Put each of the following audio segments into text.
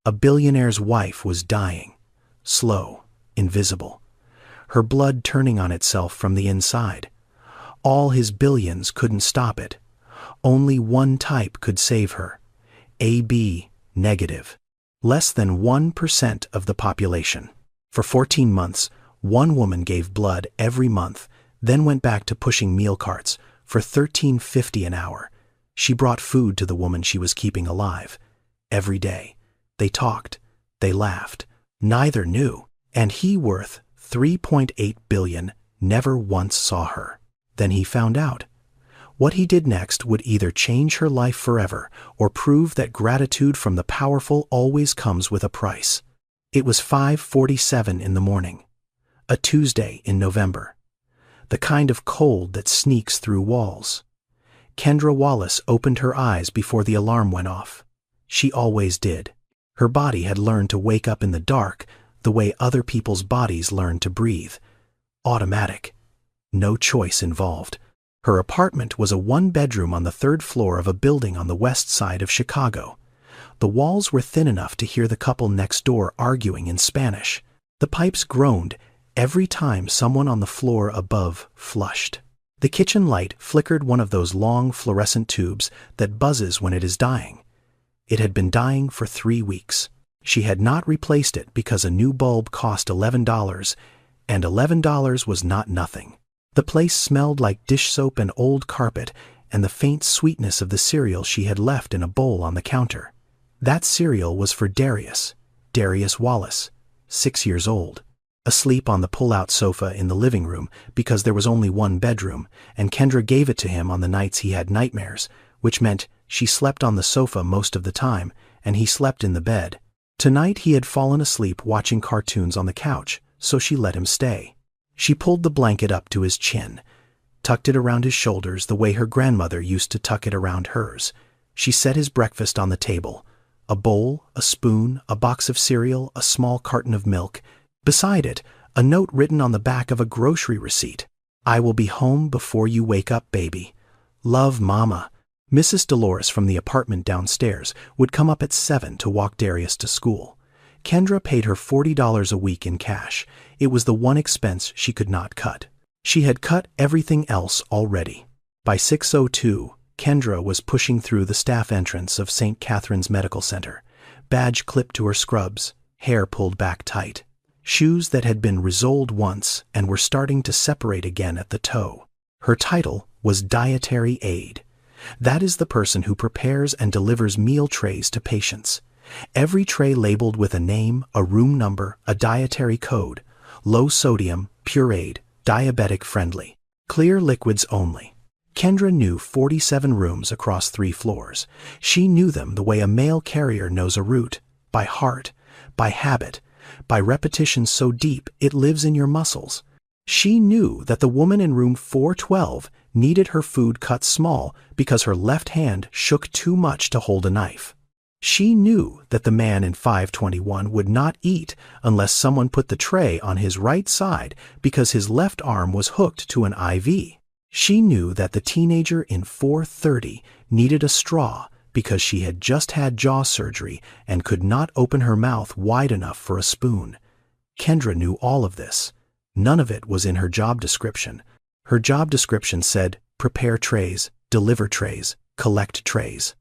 A billionaire's wife was dying, slow, invisible, her blood turning on itself from the inside. All his billions couldn't stop it. Only one type could save her. AB negative. Less than 1% of the population. For 14 months, one woman gave blood every month, then went back to pushing meal carts for $13.50 an hour. She brought food to the woman she was keeping alive. Every day. They talked. They laughed. Neither knew. And he, worth $3.8 billion, never once saw her. Then he found out. What he did next would either change her life forever or prove that gratitude from the powerful always comes with a price. It was 5:47 in the morning. A Tuesday in November. The kind of cold that sneaks through walls. Kendra Wallace opened her eyes before the alarm went off. She always did. Her body had learned to wake up in the dark the way other people's bodies learn to breathe. Automatic. No choice involved. Her apartment was a one-bedroom on the third floor of a building on the west side of Chicago. The walls were thin enough to hear the couple next door arguing in Spanish. The pipes groaned every time someone on the floor above flushed. The kitchen light flickered one of those long fluorescent tubes that buzzes when it is dying. It had been dying for 3 weeks. She had not replaced it because a new bulb cost $11, and $11 was not nothing. The place smelled like dish soap and old carpet and the faint sweetness of the cereal she had left in a bowl on the counter. That cereal was for Darius Wallace, 6 years old, asleep on the pull-out sofa in the living room because there was only one bedroom, and Kendra gave it to him on the nights he had nightmares, which meant she slept on the sofa most of the time, and he slept in the bed. Tonight he had fallen asleep watching cartoons on the couch, so she let him stay. She pulled the blanket up to his chin, tucked it around his shoulders the way her grandmother used to tuck it around hers. She set his breakfast on the table. A bowl, a spoon, a box of cereal, a small carton of milk. Beside it, a note written on the back of a grocery receipt. "I will be home before you wake up, baby. Love, Mama." Mrs. Dolores from the apartment downstairs would come up at 7 to walk Darius to school. Kendra paid her $40 a week in cash. It was the one expense she could not cut. She had cut everything else already. By 6:02, Kendra was pushing through the staff entrance of St. Catherine's Medical Center, badge clipped to her scrubs, hair pulled back tight, shoes that had been resoled once and were starting to separate again at the toe. Her title was dietary aide. That is the person who prepares and delivers meal trays to patients. Every tray labeled with a name, a room number, a dietary code. Low sodium, pureed, diabetic friendly. Clear liquids only. Kendra knew 47 rooms across 3 floors. She knew them the way a mail carrier knows a route, by heart, by habit, by repetition so deep it lives in your muscles. She knew that the woman in room 412 needed her food cut small because her left hand shook too much to hold a knife. She knew that the man in 521 would not eat unless someone put the tray on his right side because his left arm was hooked to an IV. She knew that the teenager in 430 needed a straw because she had just had jaw surgery and could not open her mouth wide enough for a spoon. Kendra knew all of this. None of it was in her job description. Her job description said, prepare trays, deliver trays, collect trays.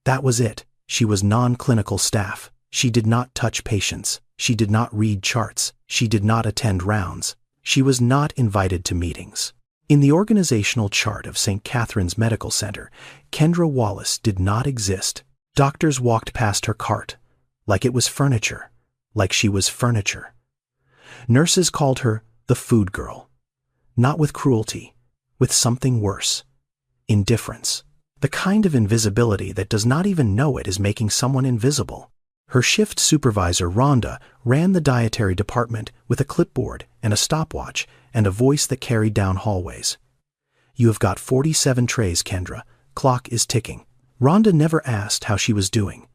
That was it. She was non-clinical staff. She did not touch patients. She did not read charts. She did not attend rounds. She was not invited to meetings. In the organizational chart of St. Catherine's Medical Center, Kendra Wallace did not exist. Doctors walked past her cart, like it was furniture, like she was furniture. Nurses called her the food girl. Not with cruelty, with something worse. Indifference. The kind of invisibility that does not even know it is making someone invisible. Her shift supervisor, Rhonda, ran the dietary department with a clipboard and a stopwatch and a voice that carried down hallways. You have got 47 trays, Kendra. Clock is ticking. Rhonda never asked how she was doing.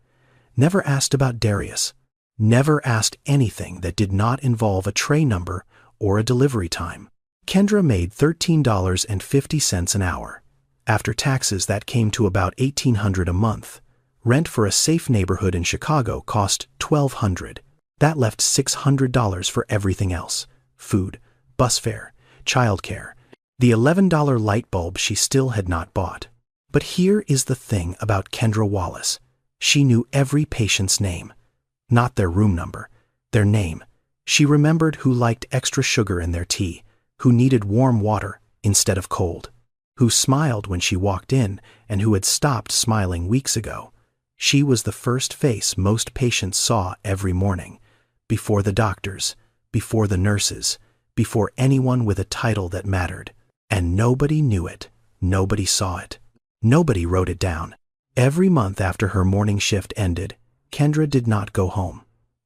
Never asked about Darius. Never asked anything that did not involve a tray number or a delivery time. Kendra made $13.50 an hour. After taxes, that came to about $1,800 a month. Rent for a safe neighborhood in Chicago cost $1,200. That left $600 for everything else: food, bus fare, childcare, the $11 light bulb she still had not bought. But here is the thing about Kendra Wallace. She knew every patient's name. Not their room number, their name. She remembered who liked extra sugar in their tea, who needed warm water instead of cold, who smiled when she walked in and who had stopped smiling weeks ago. She was the first face most patients saw every morning, before the doctors, before the nurses, before anyone with a title that mattered. And nobody knew it, nobody saw it, nobody wrote it down. Every month after her morning shift ended, Kendra did not go home.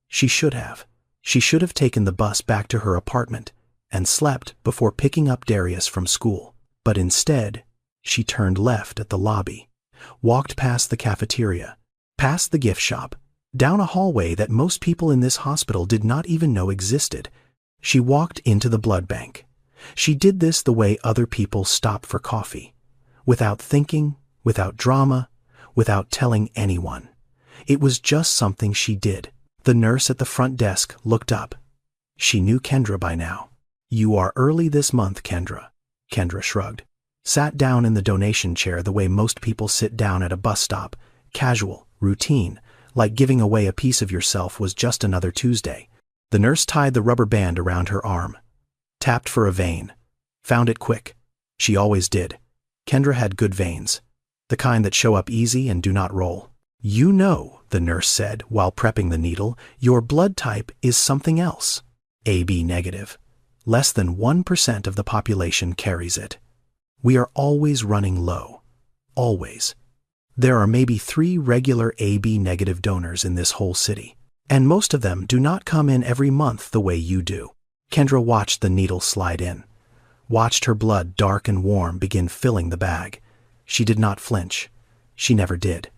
She should have. She should have taken the bus back to her apartment and slept before picking up Darius from school. But instead, she turned left at the lobby, walked past the cafeteria, past the gift shop, down a hallway that most people in this hospital did not even know existed. She walked into the blood bank. She did this the way other people stop for coffee, without thinking, without drama, without telling anyone. It was just something she did. The nurse at the front desk looked up. She knew Kendra by now. "You are early this month, Kendra." Kendra shrugged, sat down in the donation chair the way most people sit down at a bus stop, casual, routine, like giving away a piece of yourself was just another Tuesday. The nurse tied the rubber band around her arm, tapped for a vein, found it quick. She always did. Kendra had good veins, the kind that show up easy and do not roll. "You know," the nurse said while prepping the needle, "your blood type is something else. AB negative. Less than 1% of the population carries it. We are always running low. Always. There are maybe 3 regular AB negative donors in this whole city, and most of them do not come in every month the way you do." Kendra watched the needle slide in, watched her blood, dark and warm, begin filling the bag. She did not flinch. She never did.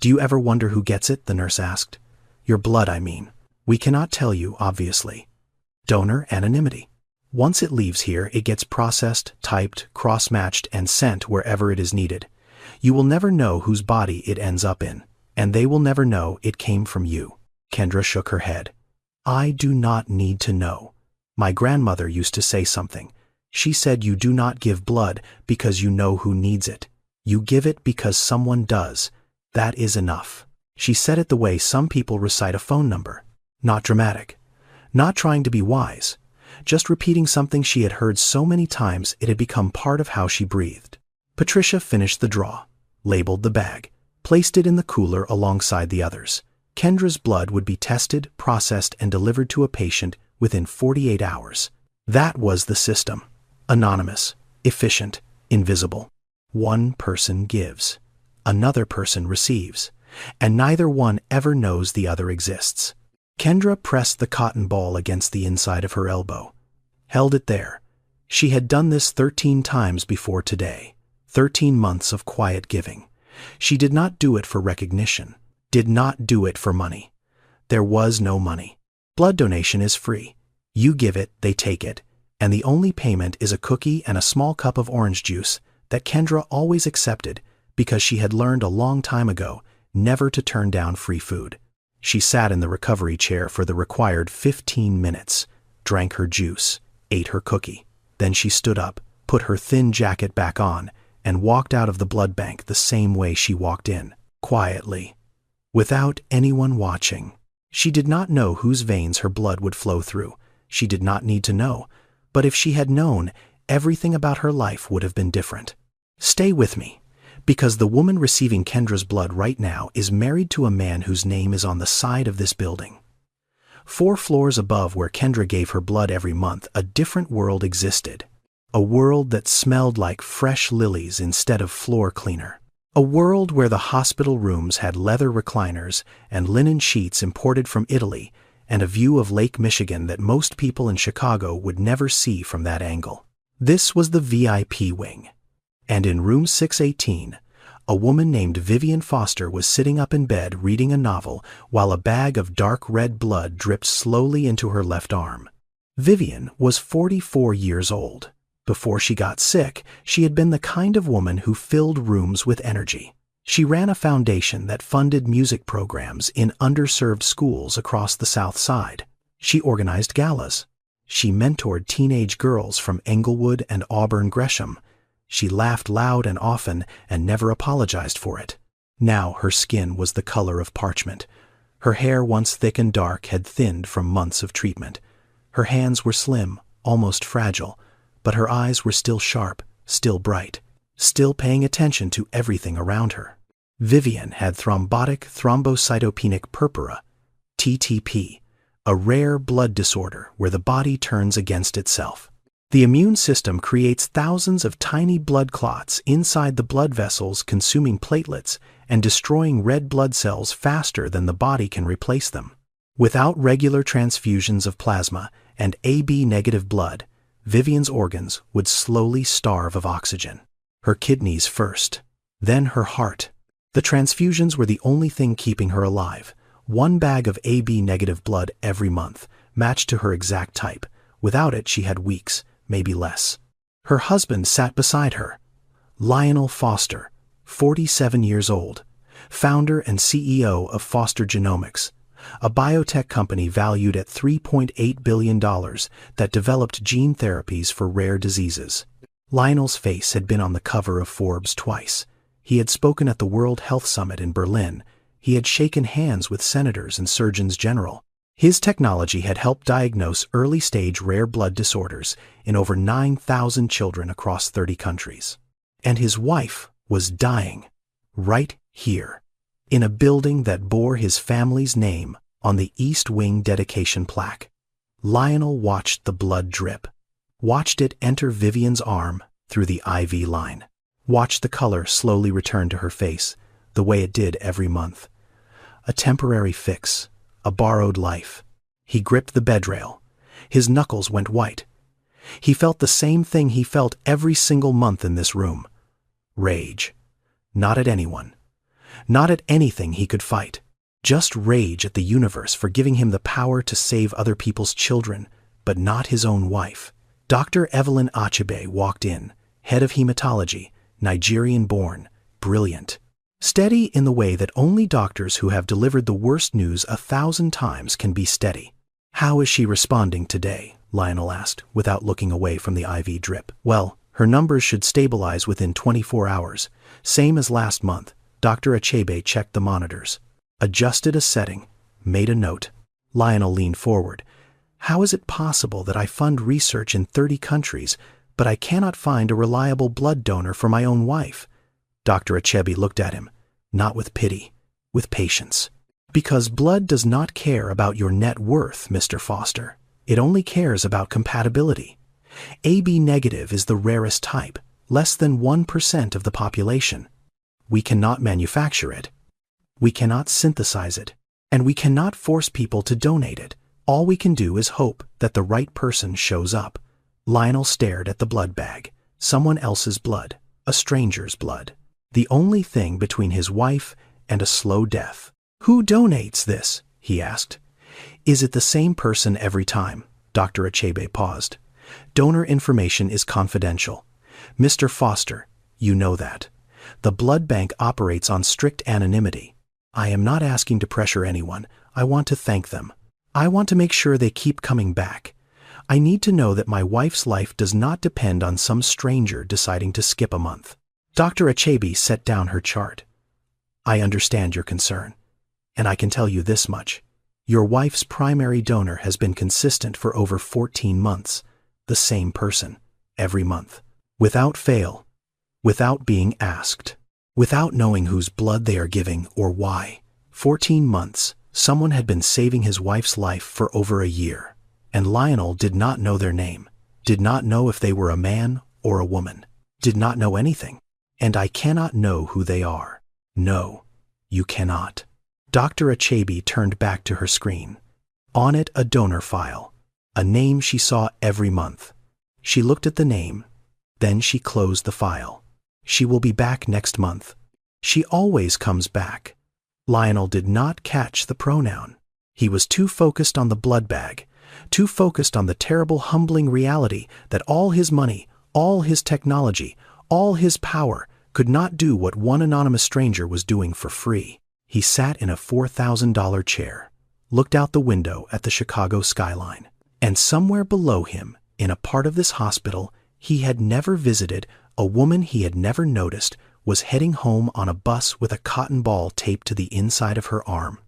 "Do you ever wonder who gets it?" the nurse asked. "Your blood, I mean. We cannot tell you, obviously. Donor anonymity. Once it leaves here, it gets processed, typed, cross-matched, and sent wherever it is needed. You will never know whose body it ends up in, and they will never know it came from you." Kendra shook her head. "I do not need to know. My grandmother used to say something. She said you do not give blood because you know who needs it. You give it because someone does. That is enough." She said it the way some people recite a phone number. Not dramatic. Not trying to be wise. Just repeating something she had heard so many times it had become part of how she breathed. Patricia finished the draw, labeled the bag, placed it in the cooler alongside the others. Kendra's blood would be tested, processed, and delivered to a patient within 48 hours. That was the system. Anonymous, efficient, invisible. One person gives. Another person receives. And neither one ever knows the other exists. Kendra pressed the cotton ball against the inside of her elbow, held it there. She had done this 13 times before today. 13 months of quiet giving. She did not do it for recognition, did not do it for money. There was no money. Blood donation is free. You give it, they take it, and the only payment is a cookie and a small cup of orange juice that Kendra always accepted because she had learned a long time ago never to turn down free food. She sat in the recovery chair for the required 15 minutes, drank her juice, ate her cookie. Then she stood up, put her thin jacket back on, and walked out of the blood bank the same way she walked in, quietly, without anyone watching. She did not know whose veins her blood would flow through. She did not need to know, but if she had known, everything about her life would have been different. Stay with me, because the woman receiving Kendra's blood right now is married to a man whose name is on the side of this building. 4 floors above where Kendra gave her blood every month, a different world existed. A world that smelled like fresh lilies instead of floor cleaner. A world where the hospital rooms had leather recliners and linen sheets imported from Italy and a view of Lake Michigan that most people in Chicago would never see from that angle. This was the VIP wing. And in room 618, a woman named Vivian Foster was sitting up in bed reading a novel while a bag of dark red blood dripped slowly into her left arm. Vivian was 44 years old. Before she got sick, she had been the kind of woman who filled rooms with energy. She ran a foundation that funded music programs in underserved schools across the South Side. She organized galas. She mentored teenage girls from Englewood and Auburn Gresham. She laughed loud and often and never apologized for it. Now her skin was the color of parchment. Her hair, once thick and dark, had thinned from months of treatment. Her hands were slim, almost fragile, but her eyes were still sharp, still bright, still paying attention to everything around her. Vivian had thrombotic thrombocytopenic purpura, TTP, a rare blood disorder where the body turns against itself. The immune system creates thousands of tiny blood clots inside the blood vessels, consuming platelets and destroying red blood cells faster than the body can replace them. Without regular transfusions of plasma and AB-negative blood, Vivian's organs would slowly starve of oxygen. Her kidneys first, then her heart. The transfusions were the only thing keeping her alive. 1 bag of AB-negative blood every month, matched to her exact type. Without it, she had weeks, maybe less. Her husband sat beside her. Lionel Foster, 47 years old, founder and CEO of Foster Genomics, a biotech company valued at $3.8 billion that developed gene therapies for rare diseases. Lionel's face had been on the cover of Forbes twice. He had spoken at the World Health Summit in Berlin. He had shaken hands with senators and surgeons general. His technology had helped diagnose early-stage rare blood disorders in over 9,000 children across 30 countries. And his wife was dying, right here, in a building that bore his family's name on the East Wing dedication plaque. Lionel watched the blood drip, watched it enter Vivian's arm through the IV line, watched the color slowly return to her face, the way it did every month. A temporary fix, a borrowed life. He gripped the bedrail. His knuckles went white. He felt the same thing he felt every single month in this room. Rage. Not at anyone. Not at anything he could fight. Just rage at the universe for giving him the power to save other people's children, but not his own wife. Dr. Evelyn Achebe walked in, head of hematology, Nigerian-born, brilliant. Steady in the way that only doctors who have delivered the worst news 1,000 times can be steady. How is she responding today? Lionel asked, without looking away from the IV drip. Well, her numbers should stabilize within 24 hours. Same as last month. Dr. Achebe checked the monitors, adjusted a setting, made a note. Lionel leaned forward. How is it possible that I fund research in 30 countries, but I cannot find a reliable blood donor for my own wife? Dr. Achebe looked at him, not with pity, with patience. Because blood does not care about your net worth, Mr. Foster. It only cares about compatibility. AB negative is the rarest type, less than 1% of the population. We cannot manufacture it. We cannot synthesize it. And we cannot force people to donate it. All we can do is hope that the right person shows up. Lionel stared at the blood bag. Someone else's blood. A stranger's blood. The only thing between his wife and a slow death. Who donates this? He asked. Is it the same person every time? Dr. Achebe paused. Donor information is confidential. Mr. Foster, you know that. The blood bank operates on strict anonymity. I am not asking to pressure anyone. I want to thank them. I want to make sure they keep coming back. I need to know that my wife's life does not depend on some stranger deciding to skip a month. Dr. Achebe set down her chart. I understand your concern, and I can tell you this much. Your wife's primary donor has been consistent for over 14 months, the same person, every month, without fail, without being asked, without knowing whose blood they are giving or why. 14 months, someone had been saving his wife's life for over a year, and Lionel did not know their name, did not know if they were a man or a woman, did not know anything. And I cannot know who they are. No, you cannot. Dr. Achebe turned back to her screen. On it, a donor file, a name she saw every month. She looked at the name, then she closed the file. She will be back next month. She always comes back. Lionel did not catch the pronoun. He was too focused on the blood bag, too focused on the terrible, humbling reality that all his money, all his technology, all his power could not do what one anonymous stranger was doing for free. He sat in a $4,000 chair, looked out the window at the Chicago skyline, and somewhere below him, in a part of this hospital he had never visited, a woman he had never noticed was heading home on a bus with a cotton ball taped to the inside of her arm.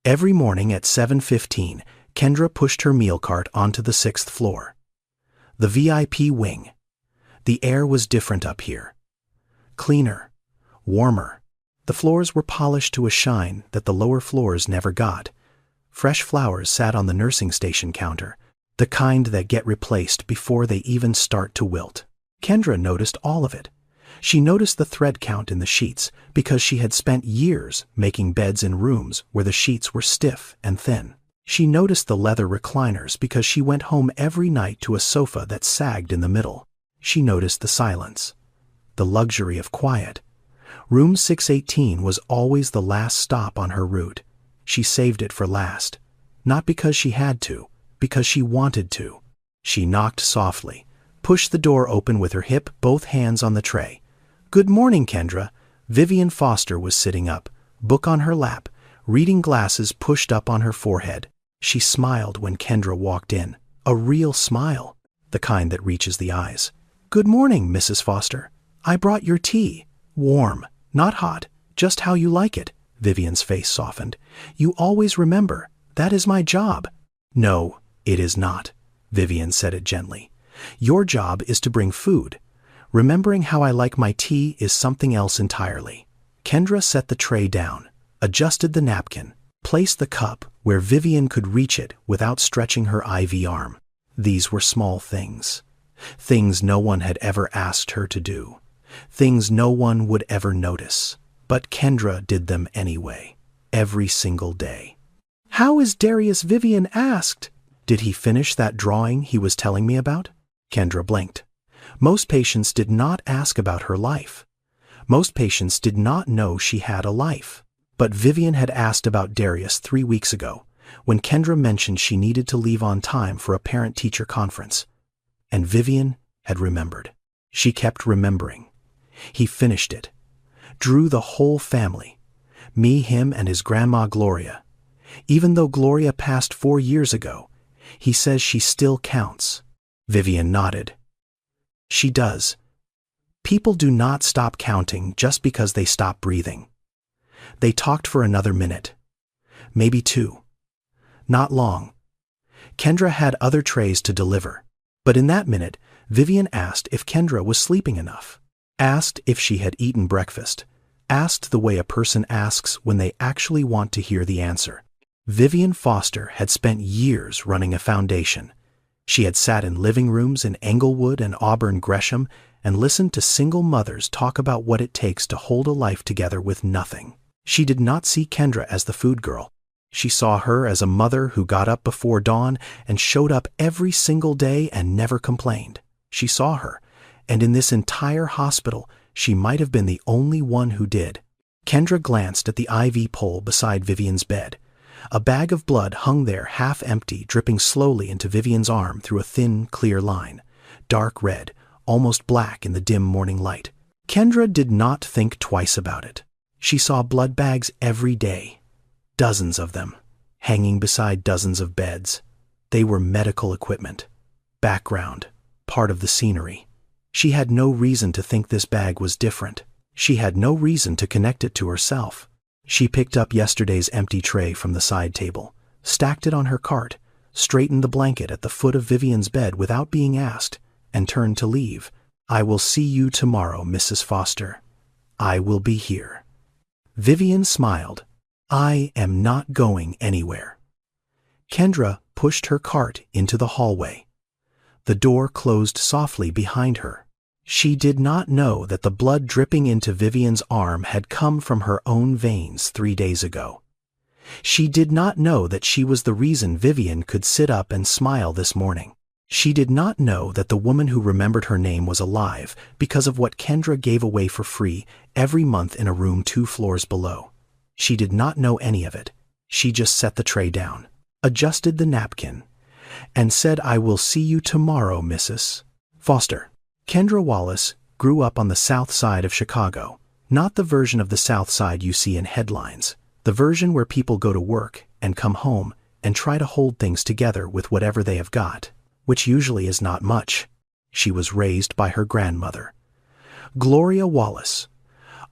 Every morning at 7:15, Kendra pushed her meal cart onto the 6th floor. The VIP wing. The air was different up here. Cleaner, warmer. The floors were polished to a shine that the lower floors never got. Fresh flowers sat on the nursing station counter, the kind that get replaced before they even start to wilt. Kendra noticed all of it. She noticed the thread count in the sheets because she had spent years making beds in rooms where the sheets were stiff and thin. She noticed the leather recliners because she went home every night to a sofa that sagged in the middle. She noticed the silence, the luxury of quiet. Room 618 was always the last stop on her route. She saved it for last, not because she had to, because she wanted to. She knocked softly, pushed the door open with her hip, both hands on the tray. "Good morning, Kendra." Vivian Foster was sitting up, book on her lap, reading glasses pushed up on her forehead. She smiled when Kendra walked in, a real smile, the kind that reaches the eyes. "Good morning, Mrs. Foster. I brought your tea. Warm, not hot, just how you like it." Vivian's face softened. "You always remember. That is my job." "No, it is not," Vivian said it gently. "Your job is to bring food. Remembering how I like my tea is something else entirely." Kendra set the tray down, adjusted the napkin, placed the cup where Vivian could reach it without stretching her IV arm. These were small things. Things no one had ever asked her to do. Things no one would ever notice. But Kendra did them anyway, every single day. "How is Darius?" Vivian asked. "Did he finish that drawing he was telling me about?" Kendra blinked. Most patients did not ask about her life. Most patients did not know she had a life. But Vivian had asked about Darius 3 weeks ago, when Kendra mentioned she needed to leave on time for a parent-teacher conference. And Vivian had remembered. She kept remembering. He finished it. Drew the whole family. Me, him, and his grandma Gloria. Even though Gloria passed 4 years ago, he says she still counts. Vivian nodded. She does. People do not stop counting just because they stop breathing. They talked for another minute. Maybe 2. Not long. Kendra had other trays to deliver. But in that minute, Vivian asked if Kendra was sleeping enough. Asked if she had eaten breakfast. Asked the way a person asks when they actually want to hear the answer. Vivian Foster had spent years running a foundation. She had sat in living rooms in Englewood and Auburn Gresham and listened to single mothers talk about what it takes to hold a life together with nothing. She did not see Kendra as the food girl. She saw her as a mother who got up before dawn and showed up every single day and never complained. She saw her, and in this entire hospital, she might have been the only one who did. Kendra glanced at the IV pole beside Vivian's bed. A bag of blood hung there half empty, dripping slowly into Vivian's arm through a thin, clear line. Dark red, almost black in the dim morning light. Kendra did not think twice about it. She saw blood bags every day. Dozens of them, hanging beside dozens of beds. They were medical equipment. Background, part of the scenery. She had no reason to think this bag was different. She had no reason to connect it to herself. She picked up yesterday's empty tray from the side table, stacked it on her cart, straightened the blanket at the foot of Vivian's bed without being asked, and turned to leave. "I will see you tomorrow, Mrs. Foster. I will be here." Vivian smiled. "I am not going anywhere." Kendra pushed her cart into the hallway. The door closed softly behind her. She did not know that the blood dripping into Vivian's arm had come from her own veins 3 days ago. She did not know that she was the reason Vivian could sit up and smile this morning. She did not know that the woman who remembered her name was alive because of what Kendra gave away for free every month in a room 2 floors below. She did not know any of it. She just set the tray down, adjusted the napkin, and said, "I will see you tomorrow, Mrs. Foster." Kendra Wallace grew up on the South Side of Chicago. Not the version of the South Side you see in headlines. The version where people go to work and come home and try to hold things together with whatever they have got, which usually is not much. She was raised by her grandmother, Gloria Wallace,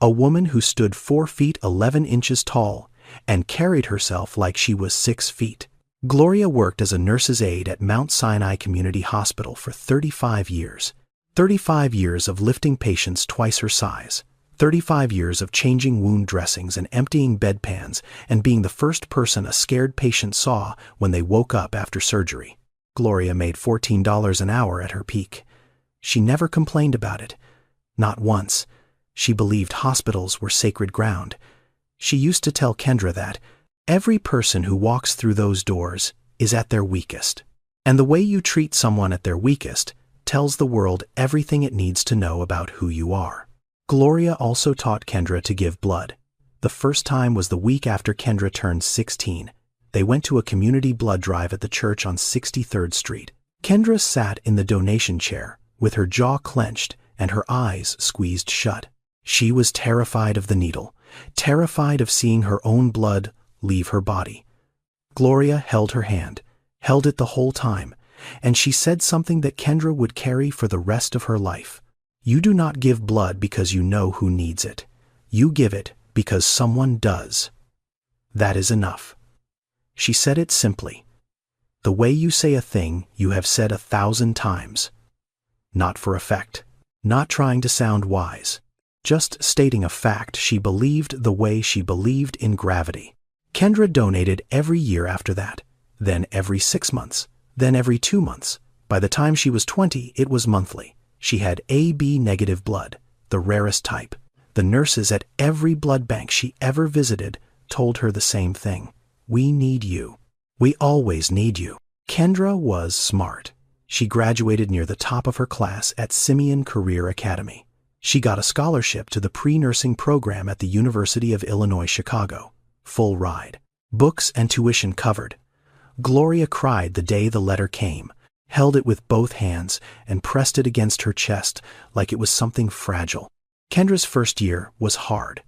a woman who stood 4 feet 11 inches tall and carried herself like she was 6 feet. Gloria worked as a nurse's aide at Mount Sinai Community Hospital for 35 years. 35 years of lifting patients twice her size. 35 years of changing wound dressings and emptying bedpans and being the first person a scared patient saw when they woke up after surgery. Gloria made $14 an hour at her peak. She never complained about it. Not once. She believed hospitals were sacred ground. She used to tell Kendra that every person who walks through those doors is at their weakest. And the way you treat someone at their weakest tells the world everything it needs to know about who you are. Gloria also taught Kendra to give blood. The first time was the week after Kendra turned 16. They went to a community blood drive at the church on 63rd Street. Kendra sat in the donation chair with her jaw clenched and her eyes squeezed shut. She was terrified of the needle, terrified of seeing her own blood leave her body. Gloria held her hand, held it the whole time, and she said something that Kendra would carry for the rest of her life. You do not give blood because you know who needs it. You give it because someone does. That is enough. She said it simply. The way you say a thing you have said 1,000 times. Not for effect. Not trying to sound wise. Just stating a fact she believed the way she believed in gravity. Kendra donated every year after that, then every 6 months, then every 2 months. By the time she was 20, it was monthly. She had AB negative blood, the rarest type. The nurses at every blood bank she ever visited told her the same thing. We need you. We always need you. Kendra was smart. She graduated near the top of her class at Simeon Career Academy. She got a scholarship to the pre-nursing program at the University of Illinois Chicago. Full ride. Books and tuition covered. Gloria cried the day the letter came, held it with both hands, and pressed it against her chest like it was something fragile. Kendra's first year was hard.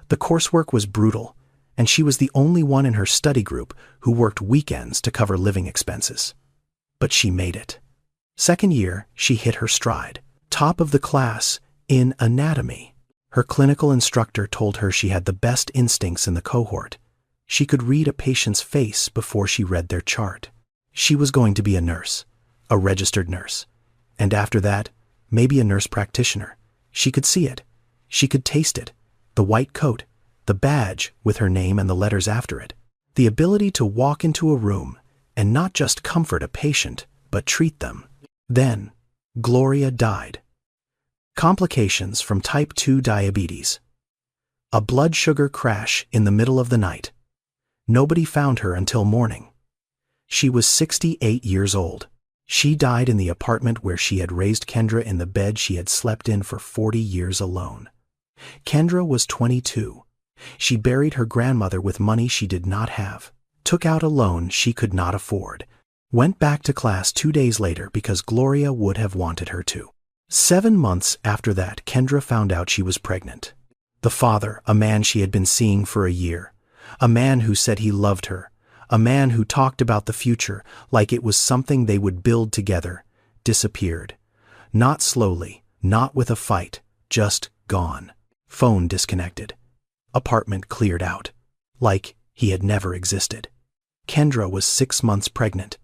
The coursework was brutal, and she was the only one in her study group who worked weekends to cover living expenses. But she made it. Second year, she hit her stride. Top of the class in anatomy. Her clinical instructor told her she had the best instincts in the cohort. She could read a patient's face before she read their chart. She was going to be a nurse, a registered nurse. And after that, maybe a nurse practitioner. She could see it. She could taste it. The white coat, the badge with her name and the letters after it. The ability to walk into a room and not just comfort a patient, but treat them. Then, Gloria died. Complications from type 2 diabetes. A blood sugar crash in the middle of the night. Nobody found her until morning. She was 68 years old. She died in the apartment where she had raised Kendra in the bed she had slept in for 40 years alone. Kendra was 22. She buried her grandmother with money she did not have, took out a loan she could not afford, went back to class 2 days later because Gloria would have wanted her to. 7 months after that, Kendra found out she was pregnant. The father, a man she had been seeing for a year, a man who said he loved her, a man who talked about the future like it was something they would build together, disappeared. Not slowly, not with a fight, just gone. Phone disconnected. Apartment cleared out. Like he had never existed. Kendra was 6 months pregnant.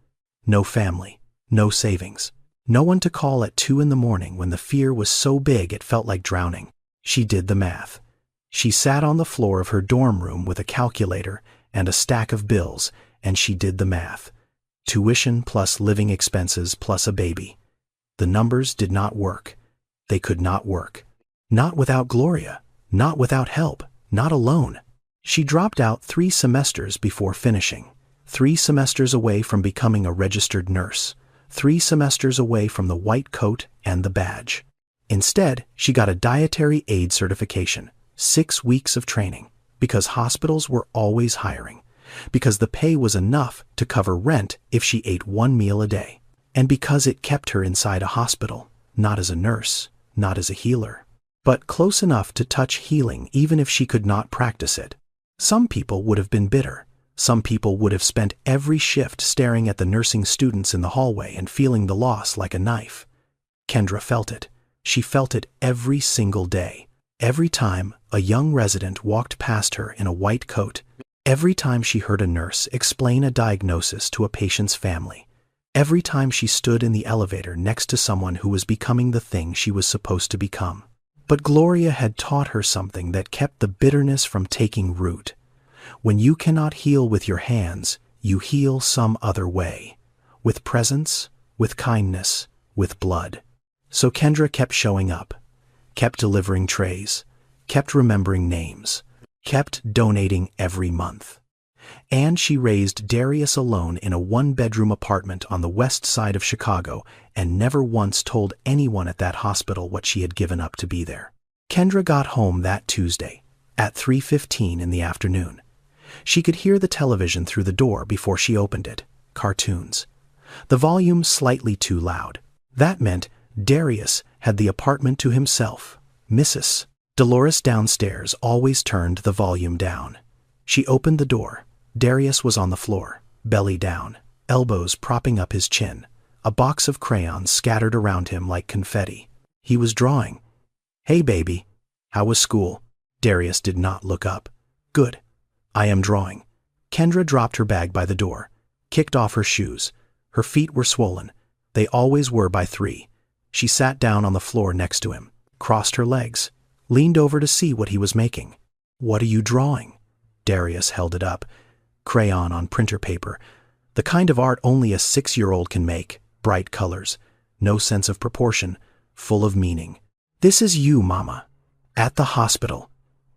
No family, no savings. No one to call at 2 in the morning when the fear was so big it felt like drowning. She did the math. She sat on the floor of her dorm room with a calculator and a stack of bills, and she did the math. Tuition plus living expenses plus a baby. The numbers did not work. They could not work. Not without Gloria. Not without help. Not alone. She dropped out 3 semesters before finishing. 3 semesters away from becoming a registered nurse. 3 semesters away from the white coat and the badge. Instead, she got a dietary aid certification. 6 weeks of training. Because hospitals were always hiring. Because the pay was enough to cover rent if she ate 1 meal a day. And because it kept her inside a hospital, not as a nurse, not as a healer, but close enough to touch healing even if she could not practice it. Some people would have been bitter. Some people would have spent every shift staring at the nursing students in the hallway and feeling the loss like a knife. Kendra felt it. She felt it every single day. Every time a young resident walked past her in a white coat, every time she heard a nurse explain a diagnosis to a patient's family, every time she stood in the elevator next to someone who was becoming the thing she was supposed to become. But Gloria had taught her something that kept the bitterness from taking root. When you cannot heal with your hands, you heal some other way. With presence, with kindness, with blood. So Kendra kept showing up, kept delivering trays, kept remembering names, kept donating every month. And she raised Darius alone in a one-bedroom apartment on the west side of Chicago and never once told anyone at that hospital what she had given up to be there. Kendra got home that Tuesday at 3:15 in the afternoon. She could hear the television through the door before she opened it. Cartoons. The volume slightly too loud. That meant Darius had the apartment to himself. Mrs. Dolores downstairs always turned the volume down. She opened the door. Darius was on the floor, belly down, elbows propping up his chin, a box of crayons scattered around him like confetti. He was drawing. "Hey baby, how was school?" Darius did not look up. "Good. I am drawing." Kendra dropped her bag by the door, kicked off her shoes. Her feet were swollen. They always were by 3. She sat down on the floor next to him, crossed her legs, leaned over to see what he was making. "What are you drawing?" Darius held it up. Crayon on printer paper. The kind of art only a 6-year-old can make. Bright colors. No sense of proportion. Full of meaning. "This is you, Mama. At the hospital.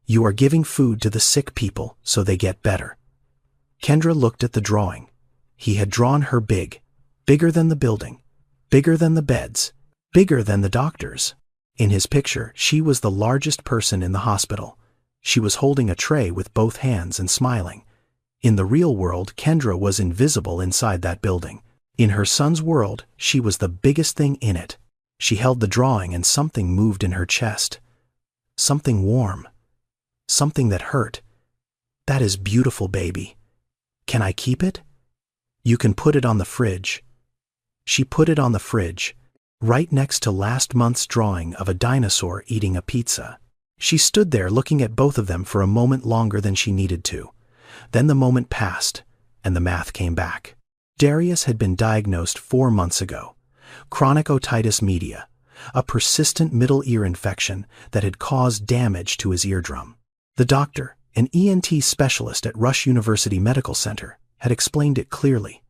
You are giving food to the sick people so they get better." Kendra looked at the drawing. He had drawn her big. Bigger than the building. Bigger than the beds. Bigger than the doctors. In his picture, she was the largest person in the hospital. She was holding a tray with both hands and smiling. In the real world, Kendra was invisible inside that building. In her son's world, she was the biggest thing in it. She held the drawing and something moved in her chest. Something warm. Something that hurt. "That is beautiful, baby. Can I keep it?" "You can put it on the fridge." She put it on the fridge, right next to last month's drawing of a dinosaur eating a pizza. She stood there looking at both of them for a moment longer than she needed to. Then the moment passed, and the math came back. Darius had been diagnosed 4 months ago. Chronic otitis media, a persistent middle ear infection that had caused damage to his eardrum. The doctor, an ENT specialist at Rush University Medical Center, had explained it clearly.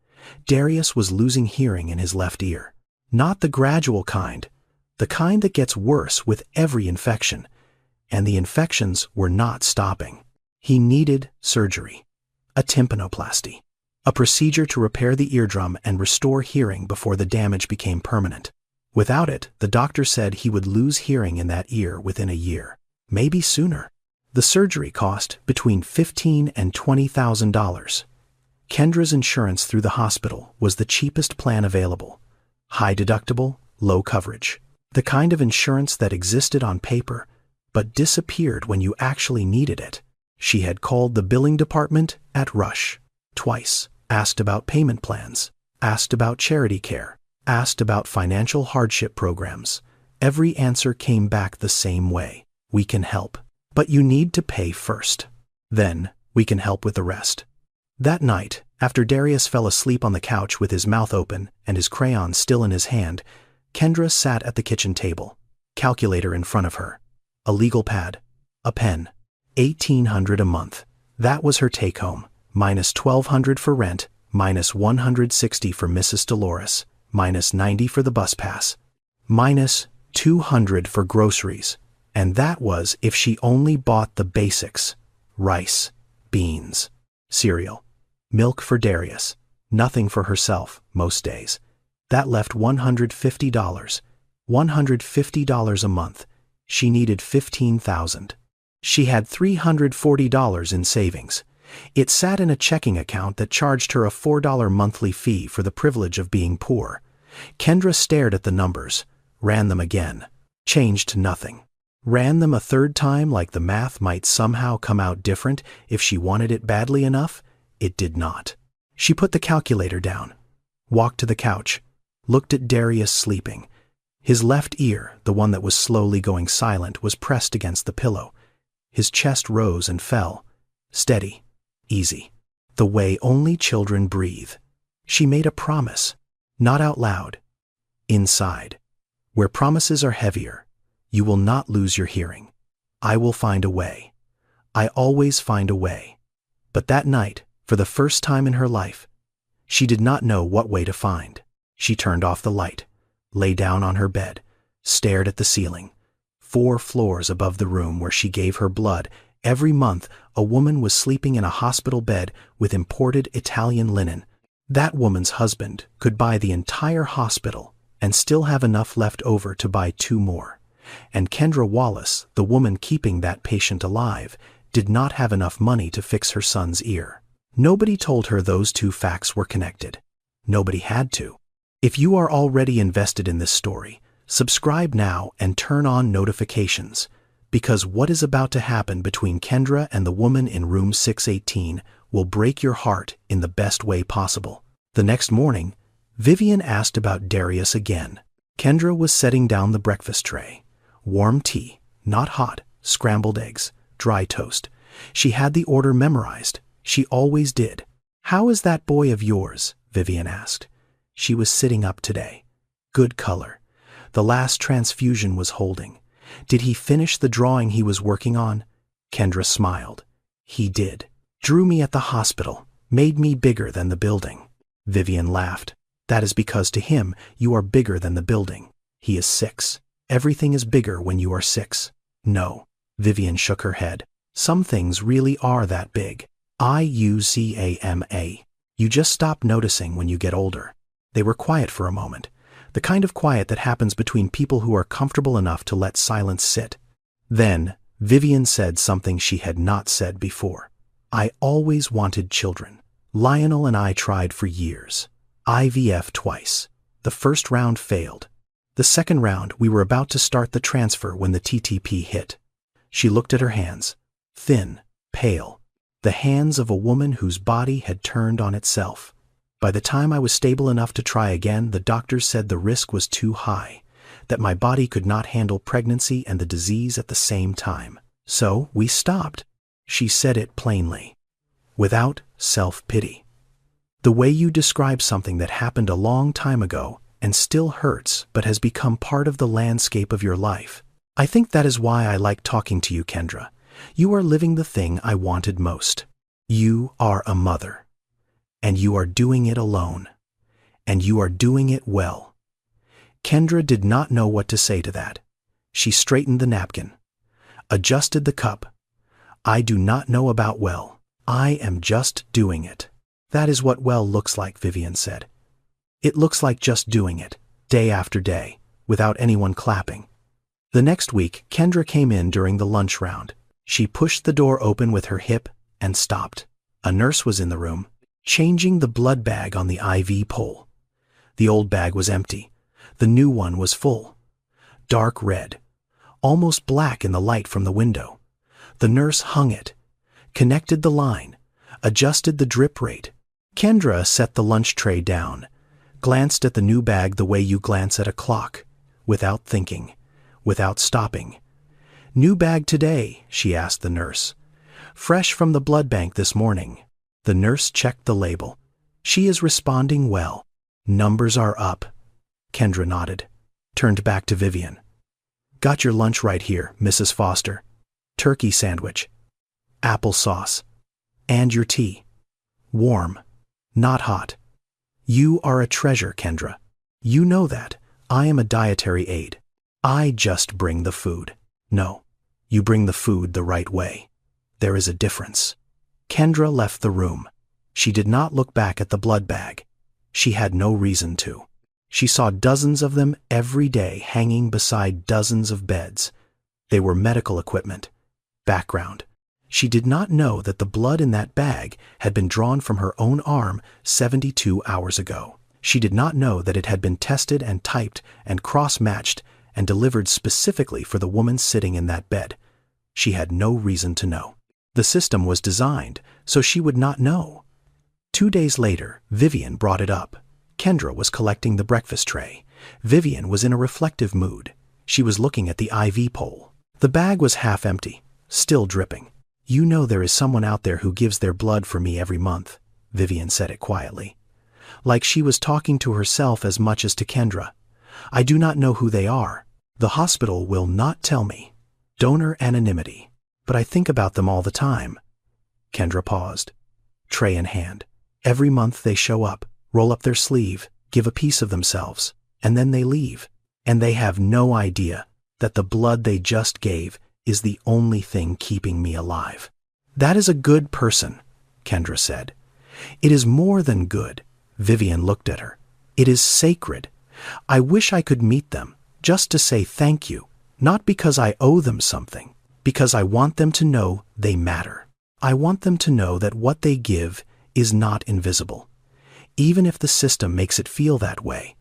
Darius was losing hearing in his left ear. Not the gradual kind, the kind that gets worse with every infection. And the infections were not stopping. He needed surgery, a tympanoplasty, a procedure to repair the eardrum and restore hearing before the damage became permanent. Without it, the doctor said he would lose hearing in that ear within a year, maybe sooner. The surgery cost between $15,000 and $20,000. Kendra's insurance through the hospital was the cheapest plan available. High deductible, low coverage. The kind of insurance that existed on paper, but disappeared when you actually needed it. She had called the billing department at Rush twice, asked about payment plans, asked about charity care, asked about financial hardship programs. Every answer came back the same way. "We can help, but you need to pay first. Then, we can help with the rest." That night, after Darius fell asleep on the couch with his mouth open and his crayon still in his hand, Kendra sat at the kitchen table, calculator in front of her, a legal pad, a pen. $1,800 a month. That was her take-home, minus $1,200 for rent, minus $160 for Mrs. Dolores, minus $90 for the bus pass, minus $200 for groceries. And that was if she only bought the basics: rice, beans, cereal, milk for Darius, nothing for herself most days. That left $150. $150 a month. She needed $15,000. She had $340 in savings. It sat in a checking account that charged her a $4 monthly fee for the privilege of being poor. Kendra stared at the numbers, ran them again. Changed nothing. Ran them a third time like the math might somehow come out different if she wanted it badly enough. It did not. She put the calculator down, walked to the couch, looked at Darius sleeping. His left ear, the one that was slowly going silent, was pressed against the pillow. His chest rose and fell. Steady, easy. The way only children breathe. She made a promise, not out loud. Inside. Where promises are heavier, you will not lose your hearing. I will find a way. I always find a way. But that night, for the first time in her life, she did not know what way to find. She turned off the light, lay down on her bed, stared at the ceiling. 4 floors above the room where she gave her blood, every month a woman was sleeping in a hospital bed with imported Italian linen. That woman's husband could buy the entire hospital and still have enough left over to buy 2 more. And Kendra Wallace, the woman keeping that patient alive, did not have enough money to fix her son's ear. Nobody told her those 2 facts were connected. Nobody had to. If you are already invested in this story, subscribe now and turn on notifications, because what is about to happen between Kendra and the woman in room 618 will break your heart in the best way possible. The next morning, Vivian asked about Darius again. Kendra was setting down the breakfast tray. Warm tea, not hot, scrambled eggs, dry toast. She had the order memorized. She always did. "How is that boy of yours?" Vivian asked. She was sitting up today. Good color. The last transfusion was holding. Did he finish the drawing he was working on? Kendra smiled. He did. Drew me at the hospital, made me bigger than the building. Vivian laughed. That is because to him you are bigger than the building. He is 6. Everything is bigger when you are 6. No. Vivian shook her head. Some things really are that big. IUCAMA. You just stop noticing when you get older. They were quiet for a moment. The kind of quiet that happens between people who are comfortable enough to let silence sit. Then, Vivian said something she had not said before. I always wanted children. Lionel and I tried for years. IVF twice. The first round failed. The second round, we were about to start the transfer when the TTP hit. She looked at her hands. Thin, pale. The hands of a woman whose body had turned on itself. By the time I was stable enough to try again, the doctors said the risk was too high, that my body could not handle pregnancy and the disease at the same time. So we stopped. She said it plainly, without self-pity. The way you describe something that happened a long time ago and still hurts but has become part of the landscape of your life. I think that is why I like talking to you, Kendra. You are living the thing I wanted most. You are a mother. And you are doing it alone. And you are doing it well. Kendra did not know what to say to that. She straightened the napkin, adjusted the cup. I do not know about well. I am just doing it. That is what well looks like, Vivian said. It looks like just doing it, day after day, without anyone clapping. The next week, Kendra came in during the lunch round. She pushed the door open with her hip and stopped. A nurse was in the room, changing the blood bag on the IV pole. The old bag was empty. The new one was full. Dark red, almost black in the light from the window. The nurse hung it, connected the line, adjusted the drip rate. Kendra set the lunch tray down, glanced at the new bag the way you glance at a clock, without thinking, without stopping. New bag today, she asked the nurse. Fresh from the blood bank this morning. The nurse checked the label. She is responding well. Numbers are up. Kendra nodded, turned back to Vivian. Got your lunch right here, Mrs. Foster. Turkey sandwich, applesauce, and your tea. Warm, not hot. You are a treasure, Kendra. You know that. I am a dietary aide. I just bring the food. No, you bring the food the right way. There is a difference. Kendra left the room. She did not look back at the blood bag. She had no reason to. She saw dozens of them every day hanging beside dozens of beds. They were medical equipment. Background. She did not know that the blood in that bag had been drawn from her own arm 72 hours ago. She did not know that it had been tested and typed and cross-matched and delivered specifically for the woman sitting in that bed. She had no reason to know. The system was designed so she would not know. 2 days later, Vivian brought it up. Kendra was collecting the breakfast tray. Vivian was in a reflective mood. She was looking at the IV pole. The bag was half empty, still dripping. "You know there is someone out there who gives their blood for me every month," Vivian said it quietly. Like she was talking to herself as much as to Kendra. "I do not know who they are. The hospital will not tell me. Donor anonymity. But I think about them all the time." Kendra paused, tray in hand. "Every month they show up, roll up their sleeve, give a piece of themselves, and then they leave. And they have no idea that the blood they just gave is the only thing keeping me alive." "That is a good person," Kendra said. "It is more than good." Vivian looked at her. "It is sacred. I wish I could meet them, just to say thank you, not because I owe them something, because I want them to know they matter. I want them to know that what they give is not invisible. Even if the system makes it feel that way."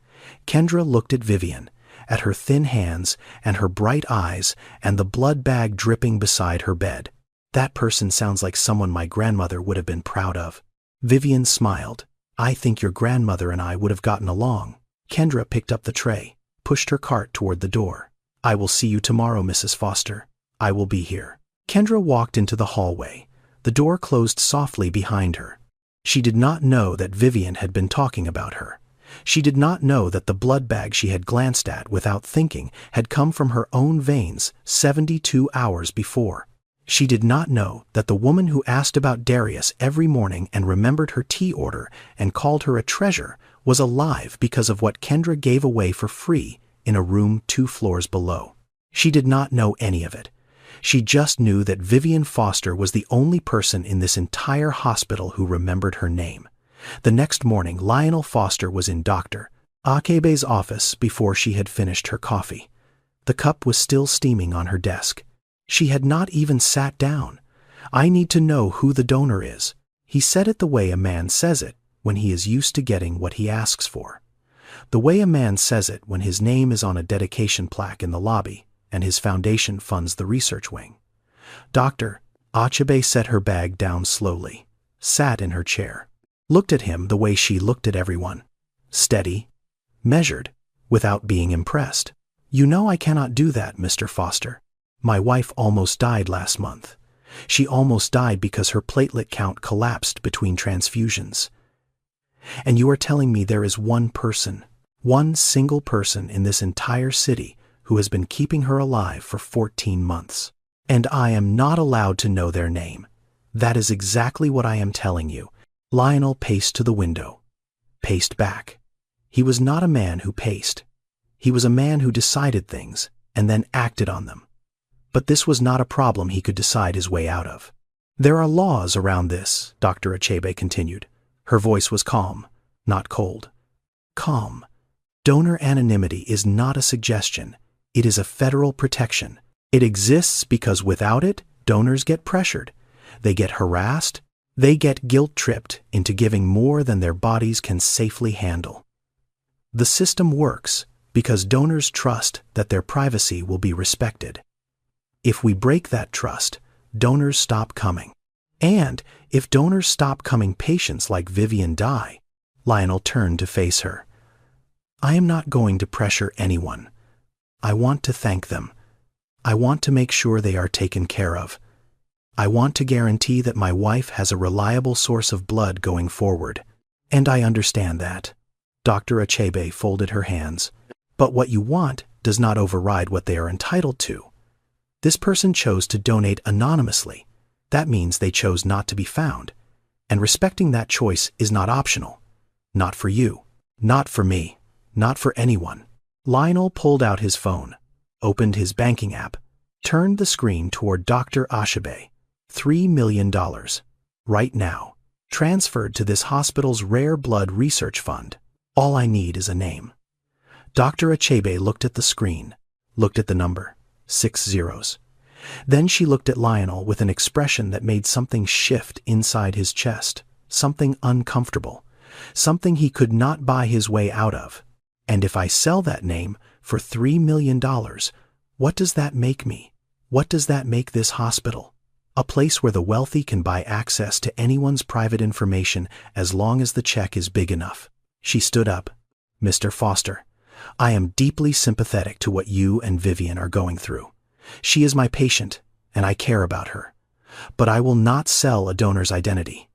Kendra looked at Vivian, at her thin hands and her bright eyes and the blood bag dripping beside her bed. "That person sounds like someone my grandmother would have been proud of." Vivian smiled. "I think your grandmother and I would have gotten along." Kendra picked up the tray, pushed her cart toward the door. "I will see you tomorrow, Mrs. Foster. I will be here." Kendra walked into the hallway. The door closed softly behind her. She did not know that Vivian had been talking about her. She did not know that the blood bag she had glanced at without thinking had come from her own veins 72 hours before. She did not know that the woman who asked about Darius every morning and remembered her tea order and called her a treasure was alive because of what Kendra gave away for free in a room 2 floors below. She did not know any of it. She just knew that Vivian Foster was the only person in this entire hospital who remembered her name. The next morning, Lionel Foster was in Dr. Achebe's office before she had finished her coffee. The cup was still steaming on her desk. She had not even sat down. "I need to know who the donor is." He said it the way a man says it when he is used to getting what he asks for. The way a man says it when his name is on a dedication plaque in the lobby and his foundation funds the research wing. Dr. Achebe set her bag down slowly, sat in her chair, looked at him the way she looked at everyone. Steady, measured, without being impressed. "You know I cannot do that, Mr. Foster. My wife almost died last month. She almost died because her platelet count collapsed between transfusions. And you are telling me there is one person, one single person in this entire city who has been keeping her alive for 14 months. And I am not allowed to know their name. That is exactly what I am telling you." Lionel paced to the window, paced back. He was not a man who paced. He was a man who decided things and then acted on them. But this was not a problem he could decide his way out of. "There are laws around this," Dr. Achebe continued. Her voice was calm, not cold. Calm. "Donor anonymity is not a suggestion. It is a federal protection. It exists because without it, donors get pressured. They get harassed. They get guilt-tripped into giving more than their bodies can safely handle. The system works because donors trust that their privacy will be respected. If we break that trust, donors stop coming. And if donors stop coming, patients like Vivian die." Lionel turned to face her. "I am not going to pressure anyone. I want to thank them. I want to make sure they are taken care of. I want to guarantee that my wife has a reliable source of blood going forward. And I understand that." Dr. Achebe folded her hands. "But what you want does not override what they are entitled to. This person chose to donate anonymously. That means they chose not to be found. And respecting that choice is not optional. Not for you. Not for me. Not for anyone." Lionel pulled out his phone, opened his banking app, turned the screen toward Dr. Achebe. $3 million. Right now. Transferred to this hospital's rare blood research fund. All I need is a name. Dr. Achebe looked at the screen, looked at the number, 6 zeros. Then she looked at Lionel with an expression that made something shift inside his chest, something uncomfortable, something he could not buy his way out of. "And if I sell that name, For $3 million, what does that make me? What does that make this hospital? A place where the wealthy can buy access to anyone's private information as long as the check is big enough. She stood up. Mr. Foster, I am deeply sympathetic to what you and Vivian are going through. She is my patient, and I care about her. But I will not sell a donor's identity.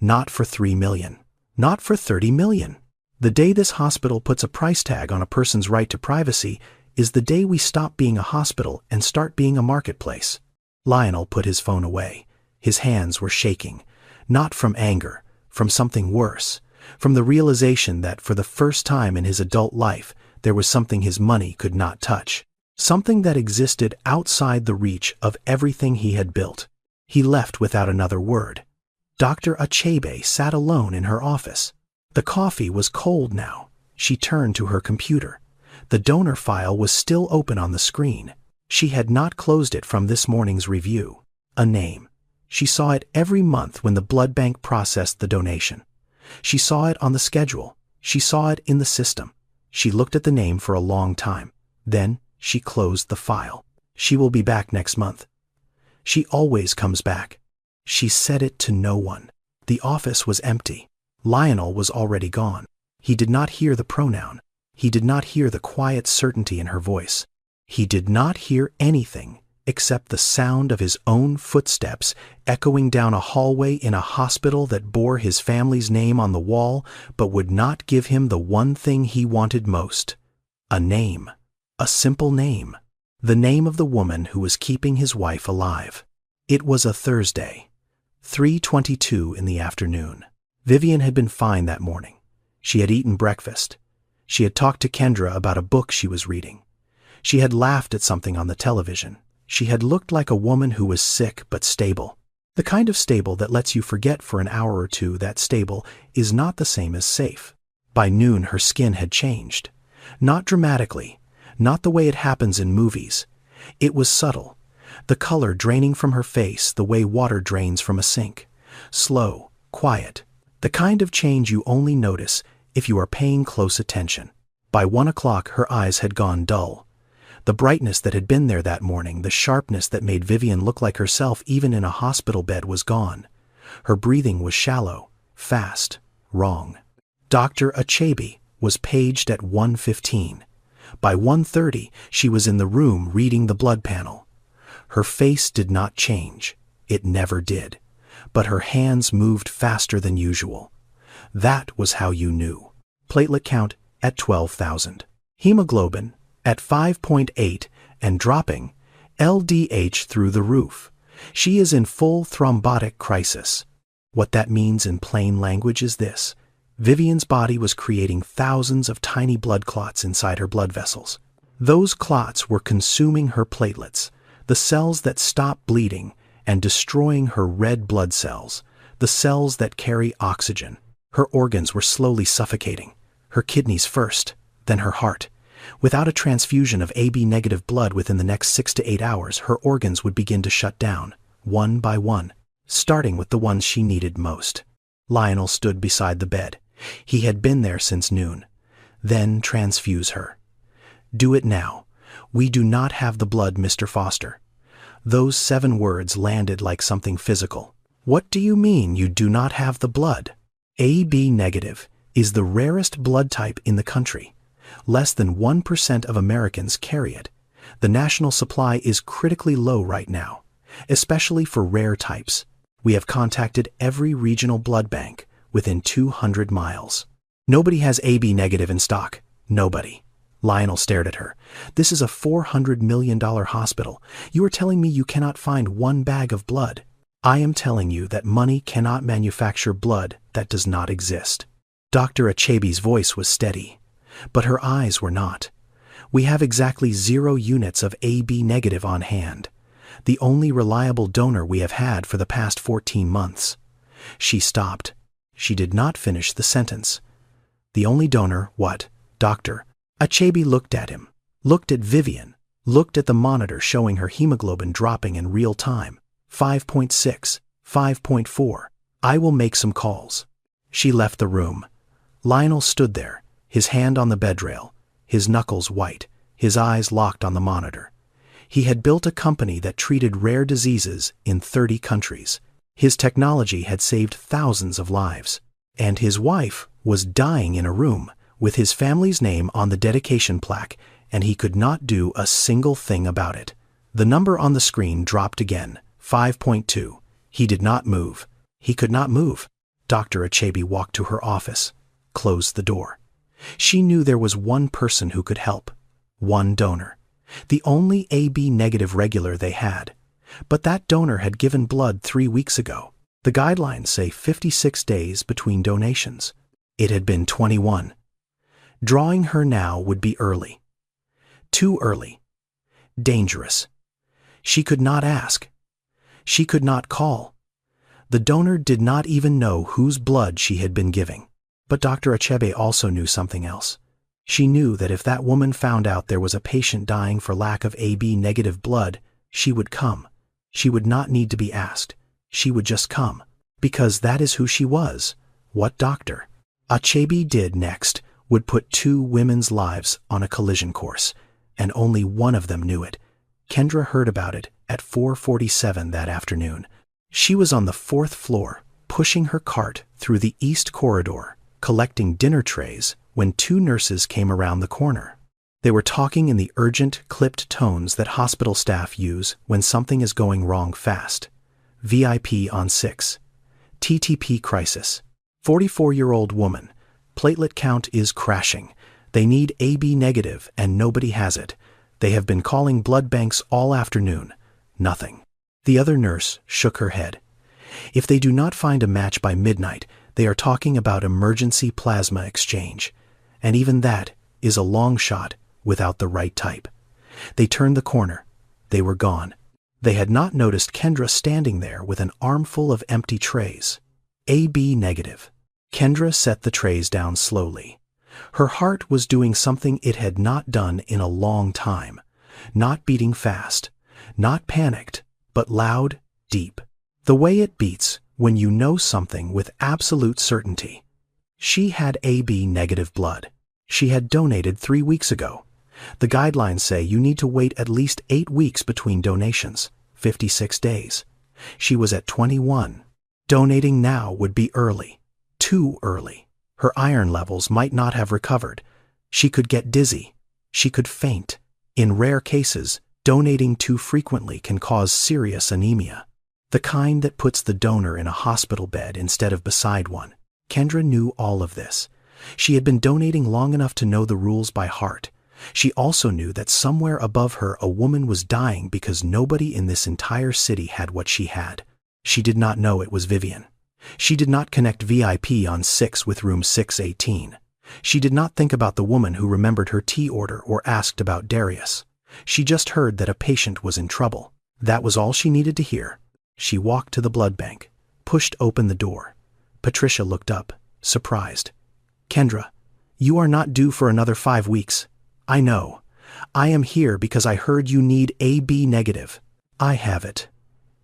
Not for $3 million. Not for $30 million. The day this hospital puts a price tag on a person's right to privacy is the day we stop being a hospital and start being a marketplace. Lionel put his phone away. His hands were shaking. Not from anger, from something worse. From the realization that for the first time in his adult life, there was something his money could not touch. Something that existed outside the reach of everything he had built. He left without another word. Dr. Achebe sat alone in her office. The coffee was cold now. She turned to her computer. The donor file was still open on the screen. She had not closed it from this morning's review. A name. She saw it every month when the blood bank processed the donation. She saw it on the schedule. She saw it in the system. She looked at the name for a long time. Then she closed the file. She will be back next month. She always comes back. She said it to no one. The office was empty. Lionel was already gone. He did not hear the pronoun. He did not hear the quiet certainty in her voice. He did not hear anything except the sound of his own footsteps echoing down a hallway in a hospital that bore his family's name on the wall but would not give him the one thing he wanted most. A name. A simple name. The name of the woman who was keeping his wife alive. It was a Thursday. 3:22 in the afternoon. Vivian had been fine that morning. She had eaten breakfast. She had talked to Kendra about a book she was reading. She had laughed at something on the television. She had looked like a woman who was sick but stable. The kind of stable that lets you forget for an hour or two that stable is not the same as safe. By noon her skin had changed. Not dramatically, not the way it happens in movies. It was subtle. The color draining from her face the way water drains from a sink. Slow, quiet. The kind of change you only notice if you are paying close attention. By 1 o'clock her eyes had gone dull. The brightness that had been there that morning, the sharpness that made Vivian look like herself even in a hospital bed was gone. Her breathing was shallow, fast, wrong. Dr. Achebe was paged at 1:15. By 1:30 she was in the room reading the blood panel. Her face did not change. It never did. But her hands moved faster than usual. That was how you knew. Platelet count at 12,000. Hemoglobin at 5.8 and dropping. LDH through the roof. She is in full thrombotic crisis. What that means in plain language is this. Vivian's body was creating thousands of tiny blood clots inside her blood vessels. Those clots were consuming her platelets, the cells that stop bleeding, and destroying her red blood cells, the cells that carry oxygen. Her organs were slowly suffocating. Her kidneys first, then her heart. Without a transfusion of AB-negative blood within the next 6 to 8 hours, her organs would begin to shut down, one by one, starting with the ones she needed most. Lionel stood beside the bed. He had been there since noon. Then transfuse her. Do it now. We do not have the blood, Mr. Foster. Those 7 words landed like something physical. What do you mean you do not have the blood? AB negative is the rarest blood type in the country. Less than 1% of Americans carry it. The national supply is critically low right now, especially for rare types. We have contacted every regional blood bank within 200 miles. Nobody has AB negative in stock. Nobody. Lionel stared at her. This is a $400 million hospital. You are telling me you cannot find 1 bag of blood. I am telling you that money cannot manufacture blood that does not exist. Dr. Achebe's voice was steady, but her eyes were not. We have exactly 0 units of AB negative on hand. The only reliable donor we have had for the past 14 months. She stopped. She did not finish the sentence. The only donor, what? Doctor. Achebe looked at him, looked at Vivian, looked at the monitor showing her hemoglobin dropping in real time. 5.6, 5.4. I will make some calls. She left the room. Lionel stood there, his hand on the bedrail, his knuckles white, his eyes locked on the monitor. He had built a company that treated rare diseases in 30 countries. His technology had saved thousands of lives. And his wife was dying in a room with his family's name on the dedication plaque, and he could not do a single thing about it. The number on the screen dropped again, 5.2. He did not move. He could not move. Dr. Achebe walked to her office, closed the door. She knew there was one person who could help. One donor. The only AB negative regular they had. But that donor had given blood 3 weeks ago. The guidelines say 56 days between donations. It had been 21. Drawing her now would be early. Too early. Dangerous. She could not ask. She could not call. The donor did not even know whose blood she had been giving. But Dr. Achebe also knew something else. She knew that if that woman found out there was a patient dying for lack of AB negative blood, she would come. She would not need to be asked. She would just come. Because that is who she was. What Dr. Achebe did next would put 2 women's lives on a collision course, and only one of them knew it. Kendra heard about it at 4:47 that afternoon. She was on the 4th floor, pushing her cart through the east corridor, collecting dinner trays, when 2 nurses came around the corner. They were talking in the urgent, clipped tones that hospital staff use when something is going wrong fast. VIP on 6. TTP crisis. 44-year-old woman. Platelet count is crashing. They need AB negative and nobody has it. They have been calling blood banks all afternoon. Nothing. The other nurse shook her head. If they do not find a match by midnight, they are talking about emergency plasma exchange. And even that is a long shot without the right type. They turned the corner. They were gone. They had not noticed Kendra standing there with an armful of empty trays. AB negative. Kendra set the trays down slowly. Her heart was doing something it had not done in a long time. Not beating fast. Not panicked, but loud, deep. The way it beats when you know something with absolute certainty. She had AB negative blood. She had donated 3 weeks ago. The guidelines say you need to wait at least 8 weeks between donations, 56 days. She was at 21. Donating now would be early. Too early. Her iron levels might not have recovered. She could get dizzy. She could faint. In rare cases, donating too frequently can cause serious anemia. The kind that puts the donor in a hospital bed instead of beside one. Kendra knew all of this. She had been donating long enough to know the rules by heart. She also knew that somewhere above her a woman was dying because nobody in this entire city had what she had. She did not know it was Vivian. She did not connect VIP on 6 with room 618. She did not think about the woman who remembered her tea order or asked about Darius. She just heard that a patient was in trouble. That was all she needed to hear. She walked to the blood bank, pushed open the door. Patricia looked up, surprised. Kendra, you are not due for another 5 weeks. I know. I am here because I heard you need AB negative. I have it.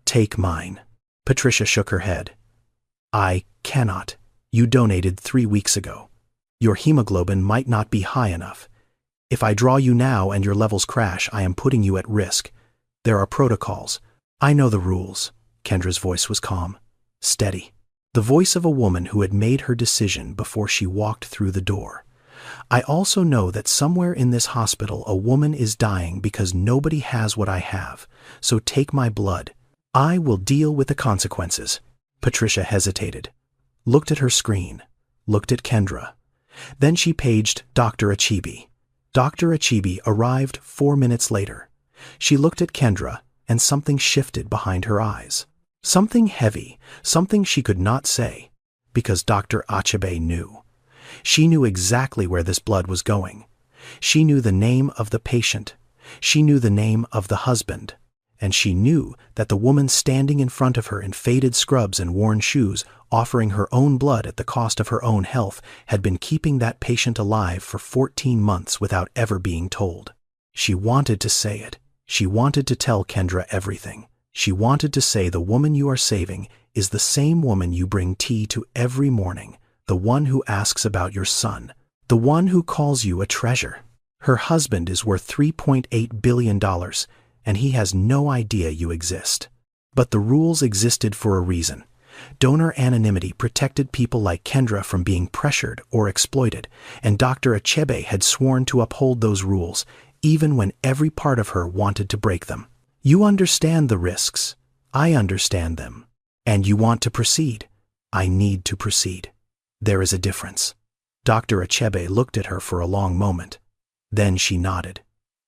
Take mine. Patricia shook her head. I cannot. You donated 3 weeks ago. Your hemoglobin might not be high enough. If I draw you now and your levels crash, I am putting you at risk. There are protocols. I know the rules. Kendra's voice was calm, steady. The voice of a woman who had made her decision before she walked through the door. I also know that somewhere in this hospital a woman is dying because nobody has what I have, so take my blood. I will deal with the consequences. Patricia hesitated, looked at her screen, looked at Kendra. Then she paged Dr. Achebe. Dr. Achebe arrived 4 minutes later. She looked at Kendra, and something shifted behind her eyes. Something heavy, something she could not say, because Dr. Achebe knew. She knew exactly where this blood was going. She knew the name of the patient. She knew the name of the husband. And she knew that the woman standing in front of her in faded scrubs and worn shoes, offering her own blood at the cost of her own health, had been keeping that patient alive for 14 months without ever being told. She wanted to say it. She wanted to tell Kendra everything. She wanted to say the woman you are saving is the same woman you bring tea to every morning, the one who asks about your son, the one who calls you a treasure. Her husband is worth $3.8 billion, and he has no idea you exist. But the rules existed for a reason. Donor anonymity protected people like Kendra from being pressured or exploited, and Dr. Achebe had sworn to uphold those rules, even when every part of her wanted to break them. You understand the risks. I understand them. And you want to proceed. I need to proceed. There is a difference. Dr. Achebe looked at her for a long moment. Then she nodded,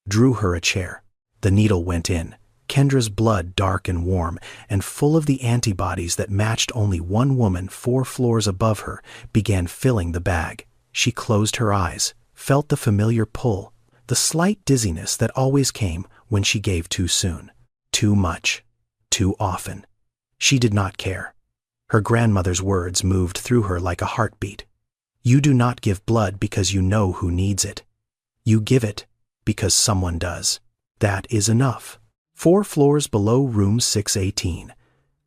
drew her a chair. The needle went in. Kendra's blood, dark and warm, and full of the antibodies that matched only one woman 4 floors above her, began filling the bag. She closed her eyes, felt the familiar pull, the slight dizziness that always came when she gave too soon, too much, too often. She did not care. Her grandmother's words moved through her like a heartbeat. You do not give blood because you know who needs it. You give it because someone does. That is enough. 4 floors below room 618.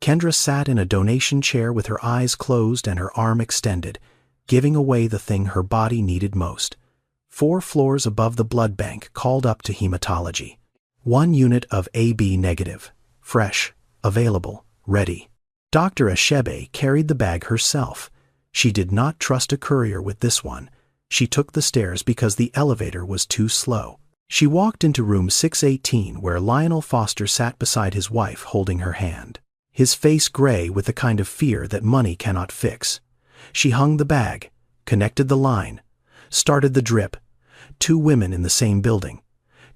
Kendra sat in a donation chair with her eyes closed and her arm extended, giving away the thing her body needed most. 4 floors above the blood bank called up to hematology. 1 unit of AB negative, fresh, available, ready. Dr. Achebe carried the bag herself. She did not trust a courier with this one. She took the stairs because the elevator was too slow. She walked into room 618 where Lionel Foster sat beside his wife holding her hand, his face gray with the kind of fear that money cannot fix. She hung the bag, connected the line, started the drip. 2 women in the same building,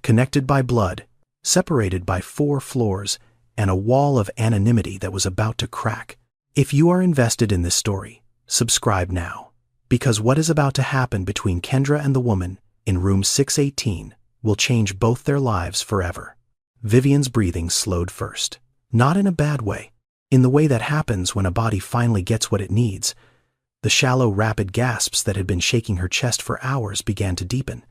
connected by blood, separated by 4 floors, and a wall of anonymity that was about to crack. If you are invested in this story, subscribe now, because what is about to happen between Kendra and the woman in room 618 will change both their lives forever. Vivian's breathing slowed first, not in a bad way, in the way that happens when a body finally gets what it needs. The shallow, rapid gasps that had been shaking her chest for hours began to deepen,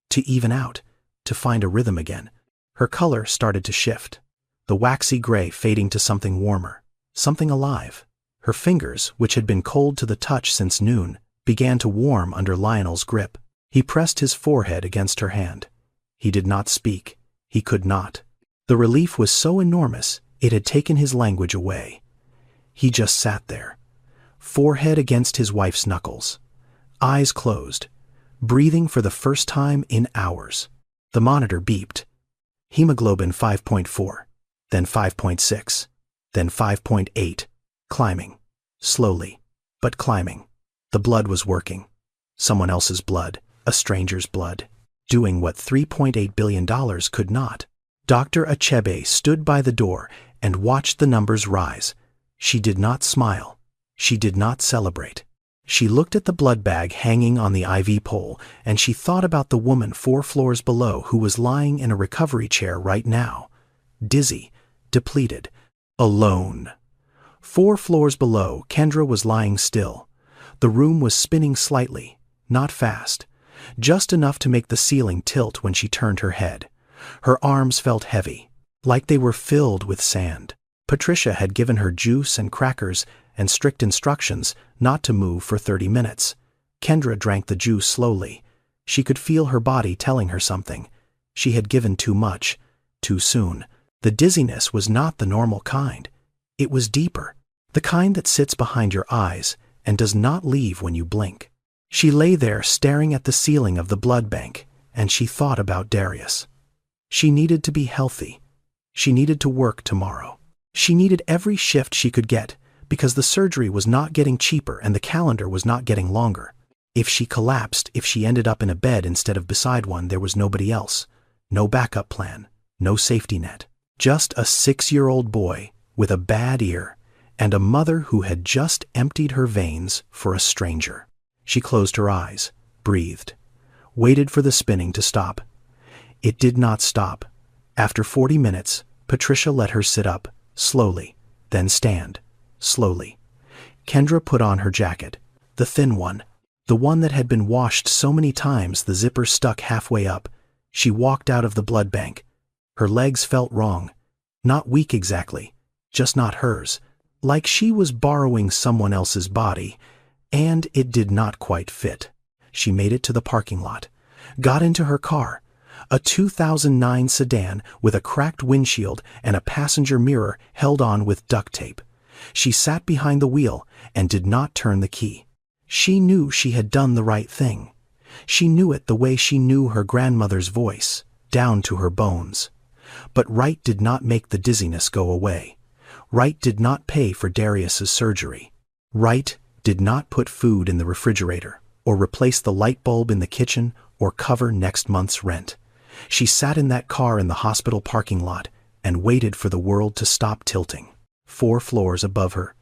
to even out, to find a rhythm again. Her color started to shift, the waxy gray fading to something warmer, something alive. Her fingers, which had been cold to the touch since noon, began to warm under Lionel's grip. He pressed his forehead against her hand. He did not speak. He could not. The relief was so enormous, it had taken his language away. He just sat there, forehead against his wife's knuckles, eyes closed, breathing for the first time in hours. The monitor beeped. Hemoglobin 5.4, then 5.6, then 5.8, climbing, slowly, but climbing. The blood was working. Someone else's blood, a stranger's blood, doing what $3.8 billion could not. Dr. Achebe stood by the door and watched the numbers rise. She did not smile. She did not celebrate. She looked at the blood bag hanging on the IV pole, and she thought about the woman 4 floors below who was lying in a recovery chair right now, dizzy, depleted, alone. 4 floors below, Kendra was lying still. The room was spinning slightly, not fast, just enough to make the ceiling tilt when she turned her head. Her arms felt heavy, like they were filled with sand. Patricia had given her juice and crackers and strict instructions not to move for 30 minutes. Kendra drank the juice slowly. She could feel her body telling her something. She had given too much, too soon. The dizziness was not the normal kind. It was deeper, the kind that sits behind your eyes and does not leave when you blink. She lay there staring at the ceiling of the blood bank, and she thought about Darius. She needed to be healthy. She needed to work tomorrow. She needed every shift she could get, because the surgery was not getting cheaper and the calendar was not getting longer. If she collapsed, if she ended up in a bed instead of beside one, there was nobody else. No backup plan, no safety net. Just a 6-year-old boy with a bad ear and a mother who had just emptied her veins for a stranger. She closed her eyes, breathed, waited for the spinning to stop. It did not stop. After 40 minutes, Patricia let her sit up, slowly, then stand, slowly. Kendra put on her jacket, the thin one, the one that had been washed so many times the zipper stuck halfway up. She walked out of the blood bank. Her legs felt wrong, not weak exactly, just not hers, like she was borrowing someone else's body, and it did not quite fit. She made it to the parking lot. got into her car, a 2009 sedan with a cracked windshield and a passenger mirror held on with duct tape. She sat behind the wheel and did not turn the key. She knew she had done the right thing. She knew it the way she knew her grandmother's voice, down to her bones. But right did not make the dizziness go away. Right did not pay for Darius's surgery. Right did not put food in the refrigerator, or replace the light bulb in the kitchen, or cover next month's rent. She sat in that car in the hospital parking lot and waited for the world to stop tilting. 4 floors above her,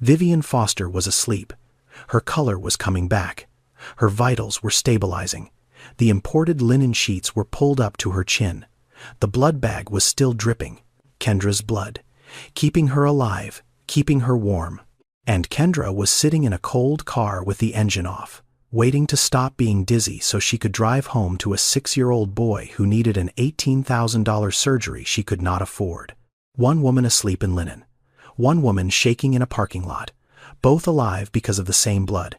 Vivian Foster was asleep. Her color was coming back. Her vitals were stabilizing. The imported linen sheets were pulled up to her chin. The blood bag was still dripping, Kendra's blood, keeping her alive, keeping her warm. And Kendra was sitting in a cold car with the engine off, waiting to stop being dizzy so she could drive home to a 6-year-old boy who needed an $18,000 surgery she could not afford. One woman asleep in linen. One woman shaking in a parking lot. Both alive because of the same blood.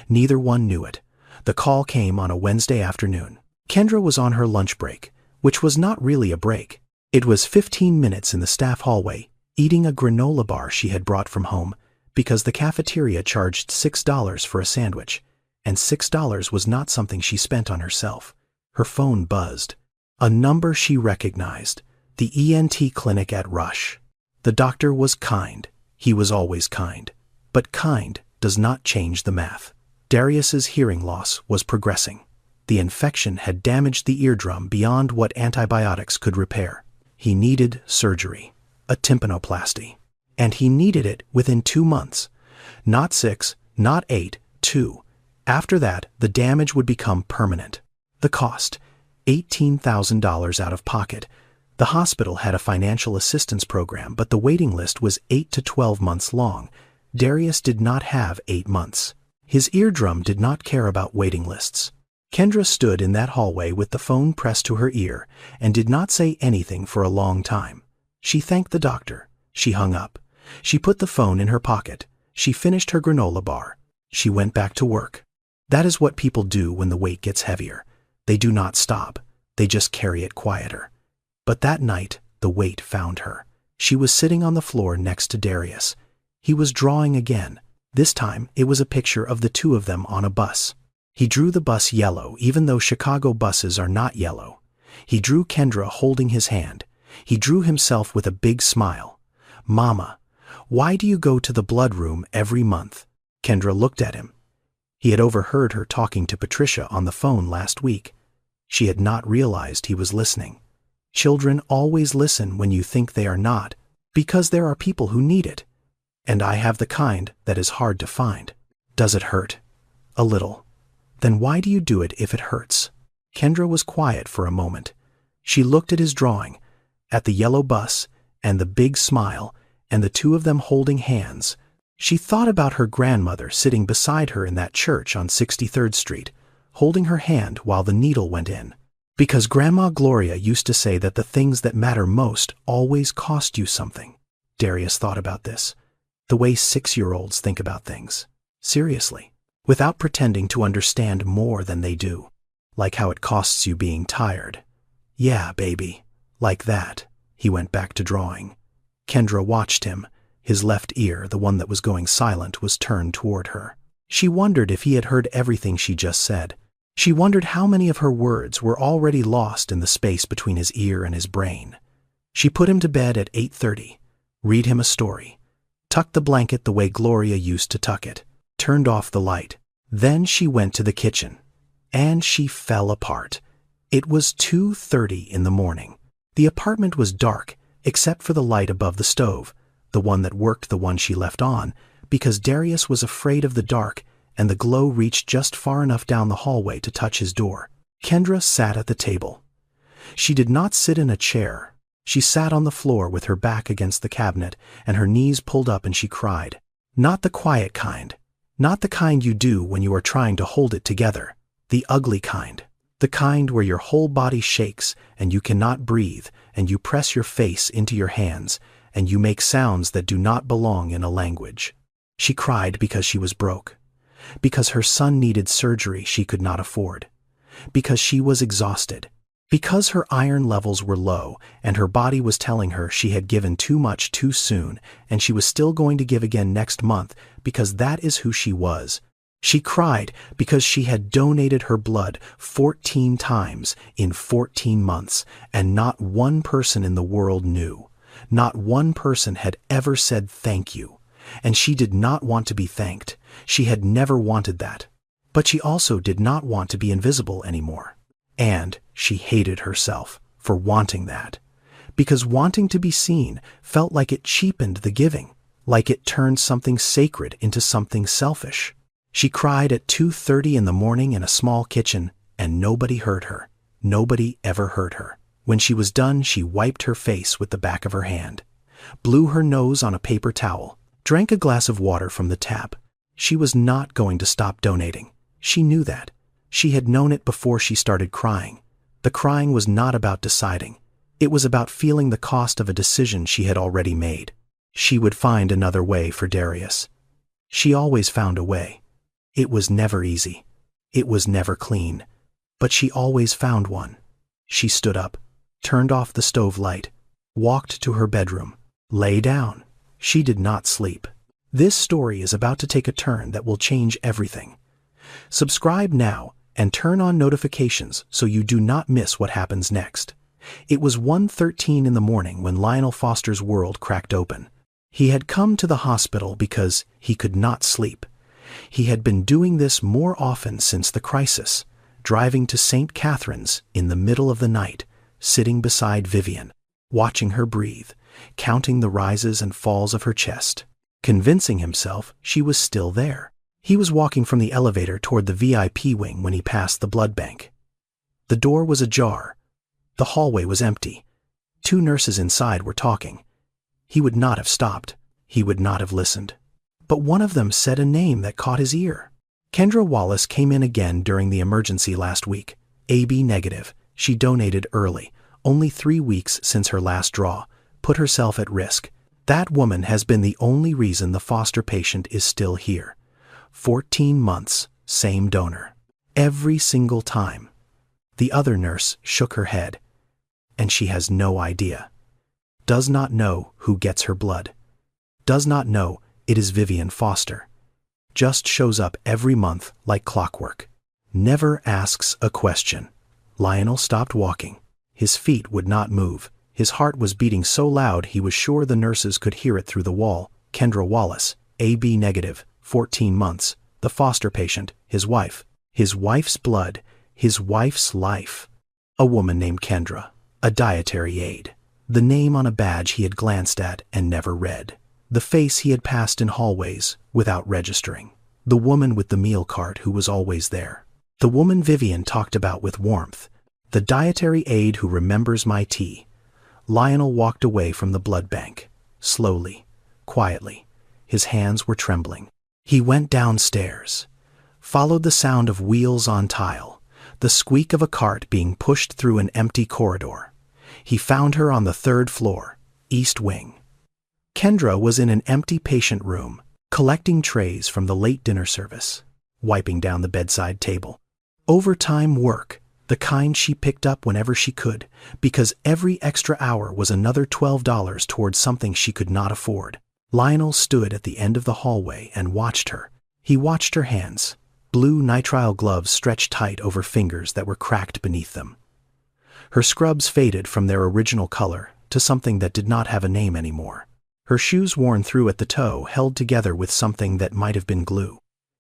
Neither one knew it. The call came on a Wednesday afternoon. Kendra was on her lunch break, which was not really a break. It was 15 minutes in the staff hallway, eating a granola bar she had brought from home because the cafeteria charged $6 for a sandwich, and $6 was not something she spent on herself. Her phone buzzed. A number she recognized, the ENT clinic at Rush. The doctor was kind. He was always kind. But kind does not change the math. Darius's hearing loss was progressing. The infection had damaged the eardrum beyond what antibiotics could repair. He needed surgery, a tympanoplasty. And he needed it within 2 months. Not 6, not 8, 2. After that, the damage would become permanent. The cost, $18,000 out of pocket. The hospital had a financial assistance program, but the waiting list was 8 to 12 months long. Darius did not have 8 months. His eardrum did not care about waiting lists. Kendra stood in that hallway with the phone pressed to her ear and did not say anything for a long time. She thanked the doctor. She hung up. She put the phone in her pocket. She finished her granola bar. She went back to work. That is what people do when the weight gets heavier. They do not stop. They just carry it quieter. But that night, the weight found her. She was sitting on the floor next to Darius. He was drawing again. This time, it was a picture of the two of them on a bus. He drew the bus yellow, even though Chicago buses are not yellow. He drew Kendra holding his hand. He drew himself with a big smile. "Mama, why do you go to the blood room every month?" Kendra looked at him. He had overheard her talking to Patricia on the phone last week. She had not realized he was listening. Children always listen when you think they are not, because there are people who need it. And I have the kind that is hard to find. Does it hurt? A little. Then why do you do it if it hurts? Kendra was quiet for a moment. She looked at his drawing, at the yellow bus, and the big smile, and the two of them holding hands. She thought about her grandmother sitting beside her in that church on 63rd Street, holding her hand while the needle went in. Because Grandma Gloria used to say that the things that matter most always cost you something. Darius thought about this. The way 6-year-olds think about things. Seriously. Without pretending to understand more than they do. Like how it costs you being tired. Yeah, baby. Like that. He went back to drawing. Kendra watched him. His left ear, the one that was going silent, was turned toward her. She wondered if he had heard everything she just said. She wondered how many of her words were already lost in the space between his ear and his brain. She put him to bed at 8:30, read him a story, tucked the blanket the way Gloria used to tuck it, turned off the light. Then she went to the kitchen. And she fell apart. It was 2:30 in the morning. The apartment was dark, except for the light above the stove, the one that worked, the one she left on, because Darius was afraid of the dark, and the glow reached just far enough down the hallway to touch his door. Kendra sat at the table. She did not sit in a chair. She sat on the floor with her back against the cabinet and her knees pulled up, and she cried. Not the quiet kind. Not the kind you do when you are trying to hold it together. The ugly kind. The kind where your whole body shakes and you cannot breathe, and you press your face into your hands, and you make sounds that do not belong in a language. She cried because she was broke. Because her son needed surgery she could not afford. Because she was exhausted. Because her iron levels were low and her body was telling her she had given too much too soon and she was still going to give again next month because that is who she was. She cried because she had donated her blood 14 times in 14 months and not one person in the world knew. Not one person had ever said thank you. And she did not want to be thanked. She had never wanted that. But she also did not want to be invisible anymore. And she hated herself for wanting that. Because wanting to be seen felt like it cheapened the giving, like it turned something sacred into something selfish. She cried at 2:30 in the morning in a small kitchen, and nobody heard her. Nobody ever heard her. When she was done, she wiped her face with the back of her hand, blew her nose on a paper towel, drank a glass of water from the tap. She was not going to stop donating. She knew that. She had known it before she started crying. The crying was not about deciding. It was about feeling the cost of a decision she had already made. She would find another way for Darius. She always found a way. It was never easy. It was never clean. But she always found one. She stood up, turned off the stove light, walked to her bedroom, lay down. She did not sleep. This story is about to take a turn that will change everything. Subscribe now and turn on notifications so you do not miss what happens next. It was 1:13 in the morning when Lionel Foster's world cracked open. He had come to the hospital because he could not sleep. He had been doing this more often since the crisis, driving to St. Catherine's in the middle of the night, sitting beside Vivian, watching her breathe, counting the rises and falls of her chest, convincing himself she was still there. He was walking from the elevator toward the VIP wing when he passed the blood bank. The door was ajar. The hallway was empty. 2 nurses inside were talking. He would not have stopped. He would not have listened. But one of them said a name that caught his ear. Kendra Wallace came in again during the emergency last week. AB negative. She donated early, only 3 weeks since her last draw, put herself at risk. That woman has been the only reason the Foster patient is still here. 14 months, same donor. Every single time. The other nurse shook her head. And she has no idea. Does not know who gets her blood. Does not know it is Vivian Foster. Just shows up every month like clockwork. Never asks a question. Lionel stopped walking. His feet would not move. His heart was beating so loud he was sure the nurses could hear it through the wall. Kendra Wallace, AB negative, 14 months, the Foster patient, his wife. His wife's blood, his wife's life. A woman named Kendra, a dietary aide. The name on a badge he had glanced at and never read. The face he had passed in hallways without registering. The woman with the meal cart who was always there. The woman Vivian talked about with warmth. The dietary aide who remembers my tea. Lionel walked away from the blood bank, slowly, quietly. His hands were trembling. He went downstairs, followed the sound of wheels on tile, the squeak of a cart being pushed through an empty corridor. He found her on the 3rd floor, East Wing. Kendra was in an empty patient room, collecting trays from the late dinner service, wiping down the bedside table. Overtime work, the kind she picked up whenever she could, because every extra hour was another $12 towards something she could not afford. Lionel stood at the end of the hallway and watched her. He watched her hands, blue nitrile gloves stretched tight over fingers that were cracked beneath them. Her scrubs faded from their original color to something that did not have a name anymore. Her shoes worn through at the toe held together with something that might have been glue.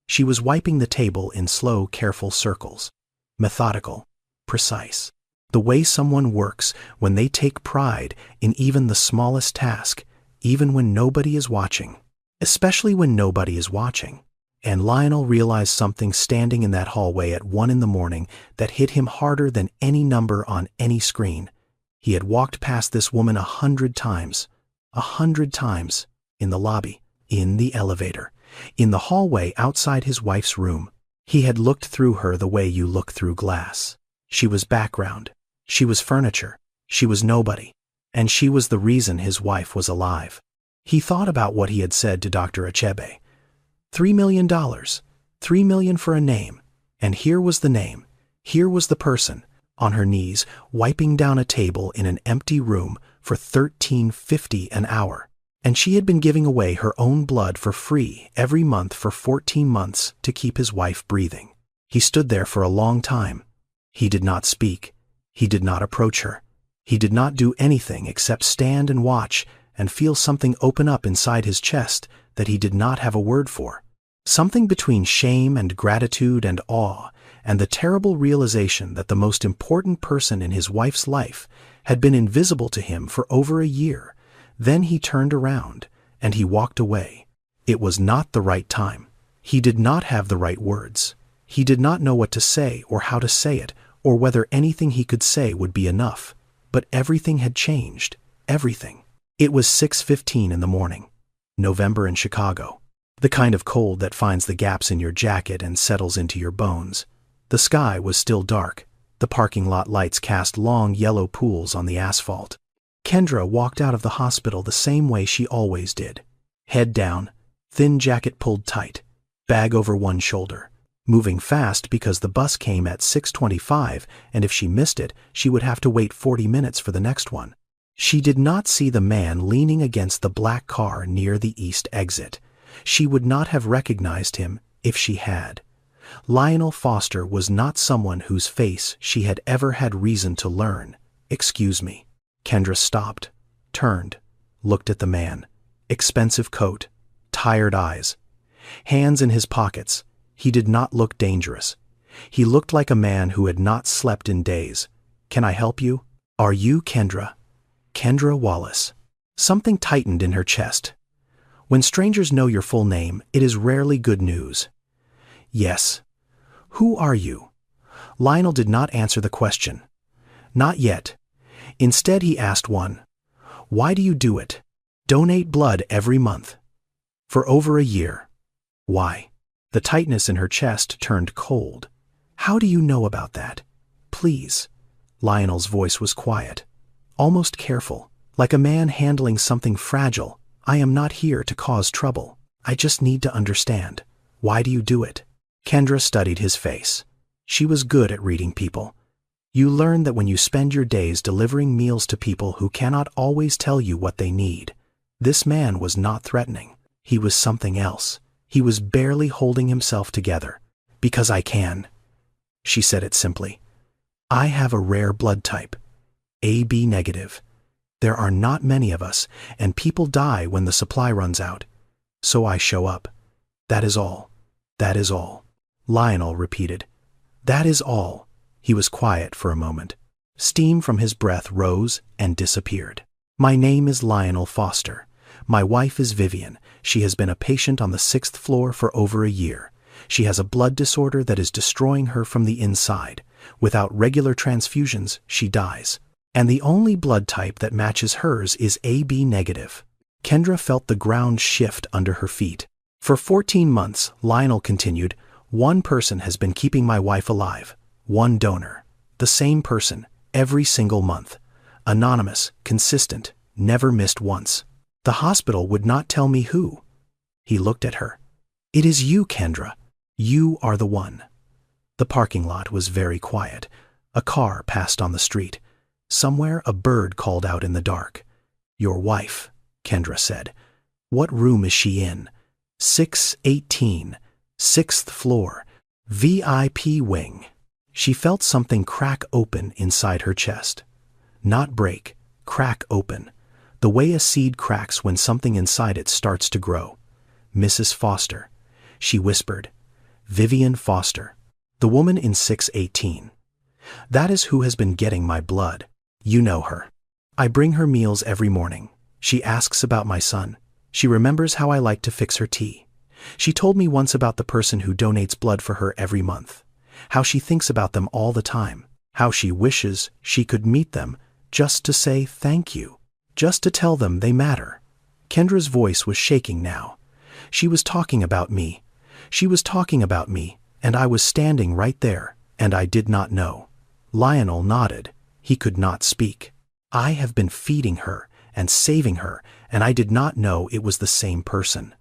She was wiping the table in slow, careful circles. Methodical, precise. The way someone works when they take pride in even the smallest task, even when nobody is watching. Especially when nobody is watching. And Lionel realized something standing in that hallway at 1 in the morning that hit him harder than any number on any screen. He had walked past this woman 100 times. 100 times. In the lobby. In the elevator. In the hallway outside his wife's room. He had looked through her the way you look through glass. She was background. She was furniture. She was nobody. And she was the reason his wife was alive. He thought about what he had said to Dr. Achebe. $3 million. $3 million for a name. And here was the name. Here was the person, on her knees, wiping down a table in an empty room for $13.50 an hour. And she had been giving away her own blood for free every month for 14 months to keep his wife breathing. He stood there for a long time. He did not speak. He did not approach her. He did not do anything except stand and watch and feel something open up inside his chest that he did not have a word for. Something between shame and gratitude and awe, and the terrible realization that the most important person in his wife's life had been invisible to him for over a year. Then he turned around, and he walked away. It was not the right time. He did not have the right words. He did not know what to say or how to say it, or whether anything he could say would be enough. But everything had changed. Everything. It was 6:15 in the morning. November in Chicago. The kind of cold that finds the gaps in your jacket and settles into your bones. The sky was still dark. The parking lot lights cast long yellow pools on the asphalt. Kendra walked out of the hospital the same way she always did. Head down, thin jacket pulled tight, bag over one shoulder, moving fast because the bus came at 6:25, and if she missed it, she would have to wait 40 minutes for the next one. She did not see the man leaning against the black car near the east exit. She would not have recognized him if she had. Lionel Foster was not someone whose face she had ever had reason to learn. "Excuse me." Kendra stopped, turned, looked at the man. Expensive coat, tired eyes, hands in his pockets. He did not look dangerous. He looked like a man who had not slept in days. "Can I help you? Are you Kendra?" Kendra Wallace. Something tightened in her chest. When strangers know your full name, it is rarely good news. "Yes." "Who are you?" Lionel did not answer the question. Not yet. Instead, he asked one. "Why do you do it? Donate blood every month." "For over a year." "Why?" The tightness in her chest turned cold. "How do you know about that?" "Please." Lionel's voice was quiet, almost careful, like a man handling something fragile. "I am not here to cause trouble. I just need to understand. Why do you do it?" Kendra studied his face. She was good at reading people. You learn that when you spend your days delivering meals to people who cannot always tell you what they need. This man was not threatening. He was something else. He was barely holding himself together. "Because I can." She said it simply. "I have a rare blood type. AB negative. There are not many of us, and people die when the supply runs out. So I show up. That is all. That is all." Lionel repeated. "That is all." He was quiet for a moment. Steam from his breath rose and disappeared. "My name is Lionel Foster. My wife is Vivian. She has been a patient on the 6th floor for over a year. She has a blood disorder that is destroying her from the inside. Without regular transfusions, she dies. And the only blood type that matches hers is AB negative." Kendra felt the ground shift under her feet. "For 14 months, Lionel continued, one person has been keeping my wife alive. One donor. The same person, every single month. Anonymous, consistent, never missed once. The hospital would not tell me who." He looked at her. "It is you, Kendra. You are the one." The parking lot was very quiet. A car passed on the street. Somewhere a bird called out in the dark. "Your wife," Kendra said. "What room is she in?" 618, 6th floor, VIP wing." She felt something crack open inside her chest. Not break, crack open. The way a seed cracks when something inside it starts to grow. "Mrs. Foster," she whispered. "Vivian Foster. The woman in 618. That is who has been getting my blood. You know her. I bring her meals every morning. She asks about my son. She remembers how I like to fix her tea. She told me once about the person who donates blood for her every month. How she thinks about them all the time. How she wishes she could meet them just to say thank you. Just to tell them they matter." Kendra's voice was shaking now. She was talking about me. She was talking about me, and I was standing right there, and I did not know. Lionel nodded. He could not speak. "I have been feeding her and saving her, and I did not know it was the same person.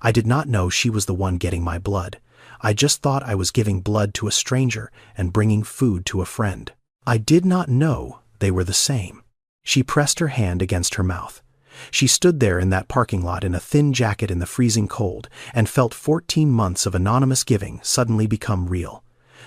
I did not know she was the one getting my blood. I just thought I was giving blood to a stranger and bringing food to a friend. I did not know they were the same." She pressed her hand against her mouth. She stood there in that parking lot in a thin jacket in the freezing cold and felt 14 months of anonymous giving suddenly become real.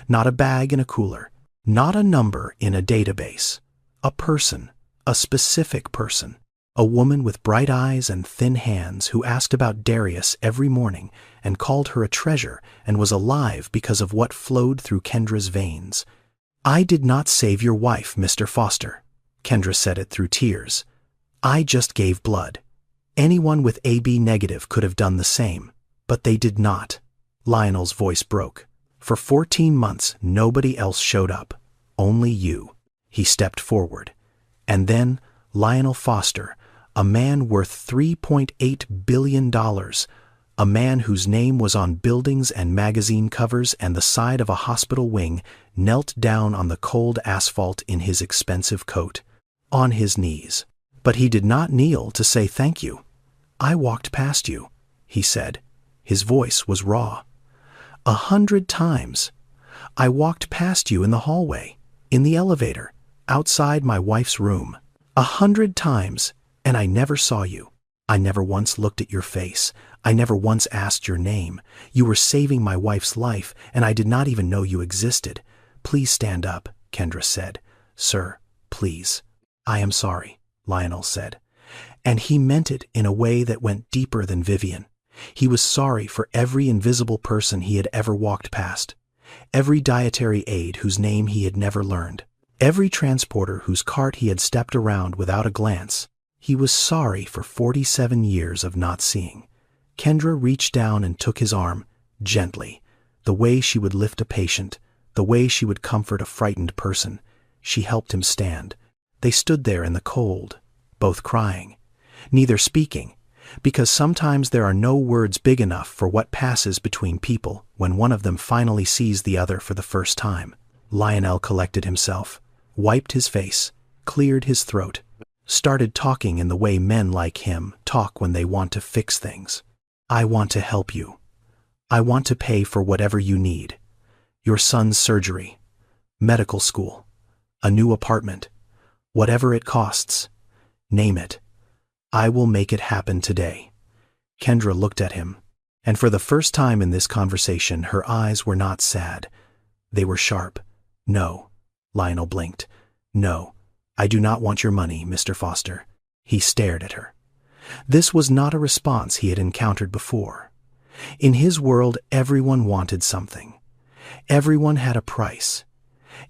Not a bag in a cooler, not a number in a database. A person, a specific person. A woman with bright eyes and thin hands who asked about Darius every morning and called her a treasure and was alive because of what flowed through Kendra's veins. "I did not save your wife, Mr. Foster." Kendra said it through tears. "I just gave blood. Anyone with AB negative could have done the same, but they did not." Lionel's voice broke. "For 14 months, nobody else showed up. Only you." He stepped forward. And then Lionel Foster, a man worth $3.8 billion, a man whose name was on buildings and magazine covers and the side of a hospital wing, knelt down on the cold asphalt in his expensive coat, on his knees. But he did not kneel to say thank you. "I walked past you," he said. His voice was raw. 100 times. I walked past you in the hallway, in the elevator, outside my wife's room. 100 times, and I never saw you. I never once looked at your face. I never once asked your name. You were saving my wife's life, and I did not even know you existed. Please stand up," Kendra said. "Sir, please." "I am sorry," Lionel said. And he meant it in a way that went deeper than Vivian. He was sorry for every invisible person he had ever walked past, every dietary aide whose name he had never learned, every transporter whose cart he had stepped around without a glance. He was sorry for 47 years of not seeing. Kendra reached down and took his arm, gently, the way she would lift a patient, the way she would comfort a frightened person. She helped him stand. They stood there in the cold, both crying, neither speaking, because sometimes there are no words big enough for what passes between people when one of them finally sees the other for the first time. Lionel collected himself, wiped his face, cleared his throat, started talking in the way men like him talk when they want to fix things. "I want to help you. I want to pay for whatever you need. Your son's surgery, medical school, a new apartment, whatever it costs. Name it. I will make it happen today." Kendra looked at him, and for the first time in this conversation, her eyes were not sad. They were sharp. "No," Lionel blinked. "No, I do not want your money, Mr. Foster." He stared at her. This was not a response he had encountered before. In his world, everyone wanted something. Everyone had a price.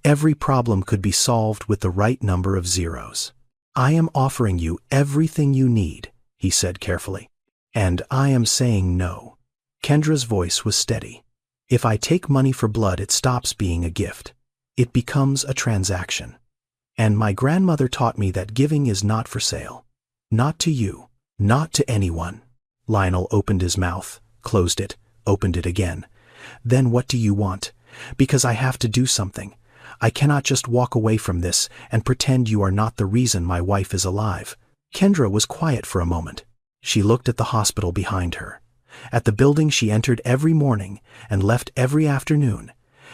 Every problem could be solved with the right number of zeros. "I am offering you everything you need," he said carefully. "And I am saying no." Kendra's voice was steady. "If I take money for blood, it stops being a gift. It becomes a transaction. And my grandmother taught me that giving is not for sale. Not to you. Not to anyone." Lionel opened his mouth, closed it, opened it again. "Then what do you want? Because I have to do something. I cannot just walk away from this and pretend you are not the reason my wife is alive." Kendra was quiet for a moment. She looked at the hospital behind her, at the building she entered every morning and left every afternoon,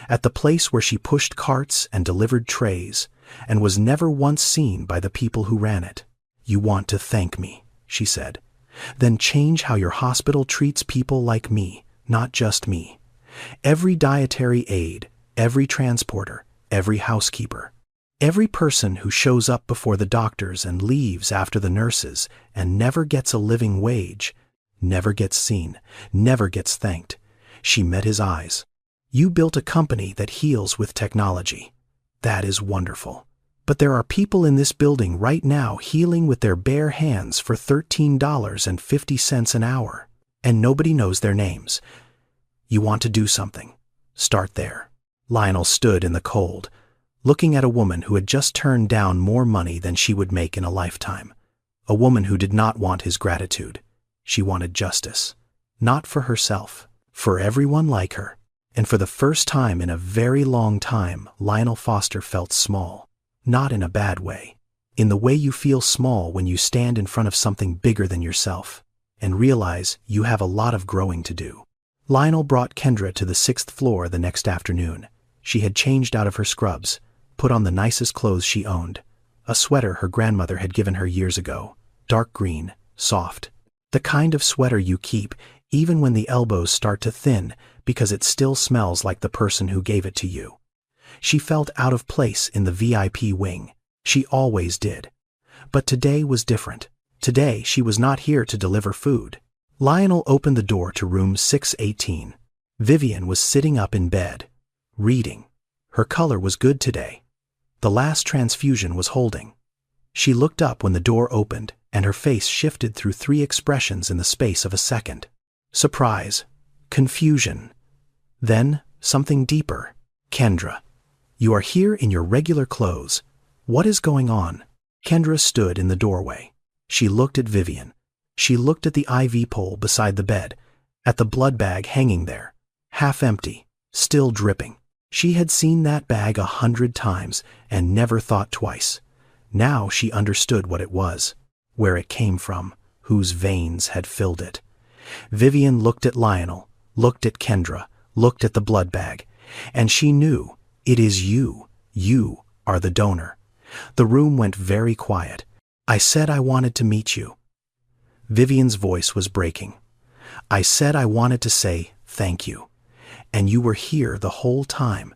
at the place where she pushed carts and delivered trays, and was never once seen by the people who ran it. "You want to thank me," she said. "Then change how your hospital treats people like me, not just me. Every dietary aide, every transporter, every housekeeper, every person who shows up before the doctors and leaves after the nurses and never gets a living wage, never gets seen, never gets thanked." She met his eyes. "You built a company that heals with technology. That is wonderful. But there are people in this building right now healing with their bare hands for $13.50 an hour, and nobody knows their names. You want to do something. Start there." Lionel stood in the cold, looking at a woman who had just turned down more money than she would make in a lifetime. A woman who did not want his gratitude. She wanted justice. Not for herself, for everyone like her. And for the first time in a very long time, Lionel Foster felt small. Not in a bad way. In the way you feel small when you stand in front of something bigger than yourself and realize you have a lot of growing to do. Lionel brought Kendra to the 6th floor the next afternoon. She had changed out of her scrubs, put on the nicest clothes she owned, a sweater her grandmother had given her years ago, dark green, soft. The kind of sweater you keep even when the elbows start to thin because it still smells like the person who gave it to you. She felt out of place in the VIP wing. She always did. But today was different. Today she was not here to deliver food. Lionel opened the door to room 618. Vivian was sitting up in bed, reading. Her color was good today. The last transfusion was holding. She looked up when the door opened, and her face shifted through 3 expressions in the space of a second. Surprise, confusion, then something deeper. Kendra, you are here in your regular clothes. What is going on? Kendra stood in the doorway. She looked at Vivian. She looked at the IV pole beside the bed, at the blood bag hanging there, half empty, still dripping. She had seen that bag 100 times and never thought twice. Now she understood what it was, where it came from, whose veins had filled it. Vivian looked at Lionel, looked at Kendra, looked at the blood bag, and she knew, it is you. You are the donor. The room went very quiet. I said I wanted to meet you. Vivian's voice was breaking. I said I wanted to say thank you. And you were here the whole time,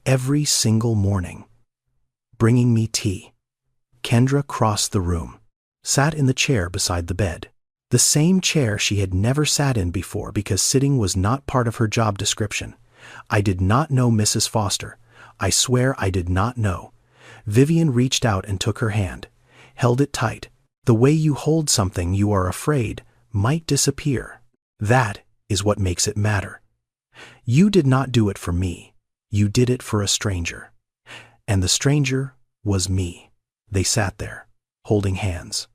every single morning, bringing me tea. Kendra crossed the room, sat in the chair beside the bed. The same chair she had never sat in before because sitting was not part of her job description. I did not know Mrs. Foster. I swear I did not know. Vivian reached out and took her hand, held it tight. The way you hold something you are afraid might disappear. That is what makes it matter. You did not do it for me. You did it for a stranger. And the stranger was me. They sat there, holding hands.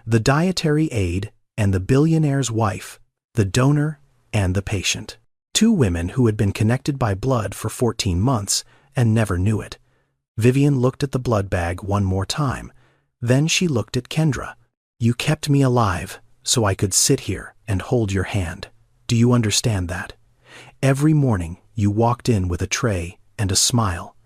The dietary aide and the billionaire's wife, the donor and the patient. 2 women who had been connected by blood for 14 months and never knew it. Vivian looked at the blood bag one more time. Then she looked at Kendra. You kept me alive so I could sit here and hold your hand. Do you understand that? Every morning you walked in with a tray and a smile,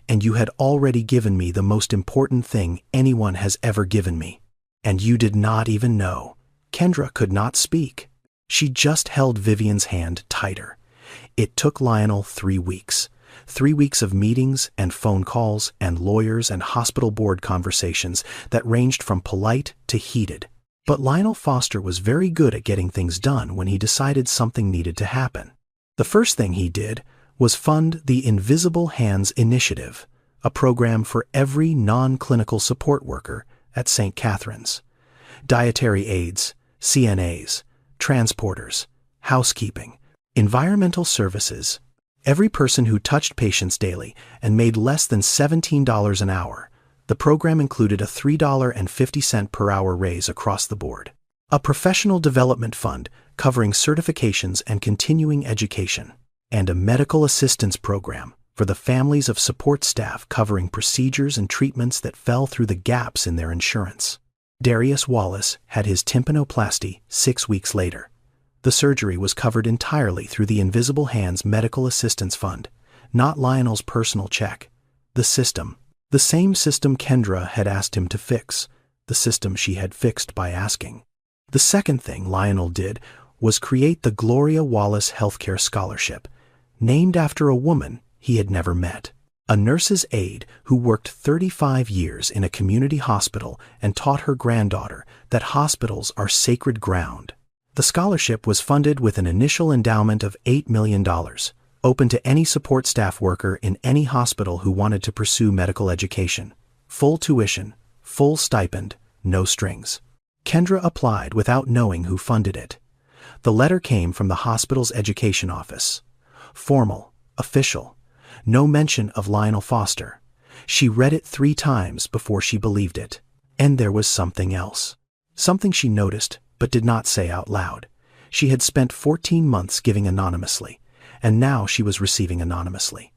and you had already given me the most important thing anyone has ever given me. And you did not even know. Kendra could not speak. She just held Vivian's hand tighter. It took Lionel 3 weeks. 3 weeks of meetings and phone calls and lawyers and hospital board conversations that ranged from polite to heated. But Lionel Foster was very good at getting things done when he decided something needed to happen. The first thing he did was fund the Invisible Hands Initiative, a program for every non-clinical support worker at St. Catherine's. Dietary aides, CNAs, transporters, housekeeping, environmental services. Every person who touched patients daily and made less than $17 an hour. The program included a $3.50 per hour raise across the board. A professional development fund covering certifications and continuing education. And a medical assistance program for the families of support staff covering procedures and treatments that fell through the gaps in their insurance. Darius Wallace had his tympanoplasty 6 weeks later. The surgery was covered entirely through the Invisible Hands Medical Assistance Fund, not Lionel's personal check. The system. The same system Kendra had asked him to fix. The system she had fixed by asking. The second thing Lionel did was create the Gloria Wallace Healthcare Scholarship, named after a woman he had never met. A nurse's aide who worked 35 years in a community hospital and taught her granddaughter that hospitals are sacred ground. The scholarship was funded with an initial endowment of $8 million, open to any support staff worker in any hospital who wanted to pursue medical education. Full tuition, full stipend, no strings. Kendra applied without knowing who funded it. The letter came from the hospital's education office. Formal, official, no mention of Lionel Foster. She read it 3 times before she believed it. And there was something else. Something she noticed but did not say out loud. She had spent 14 months giving anonymously, and now she was receiving anonymously.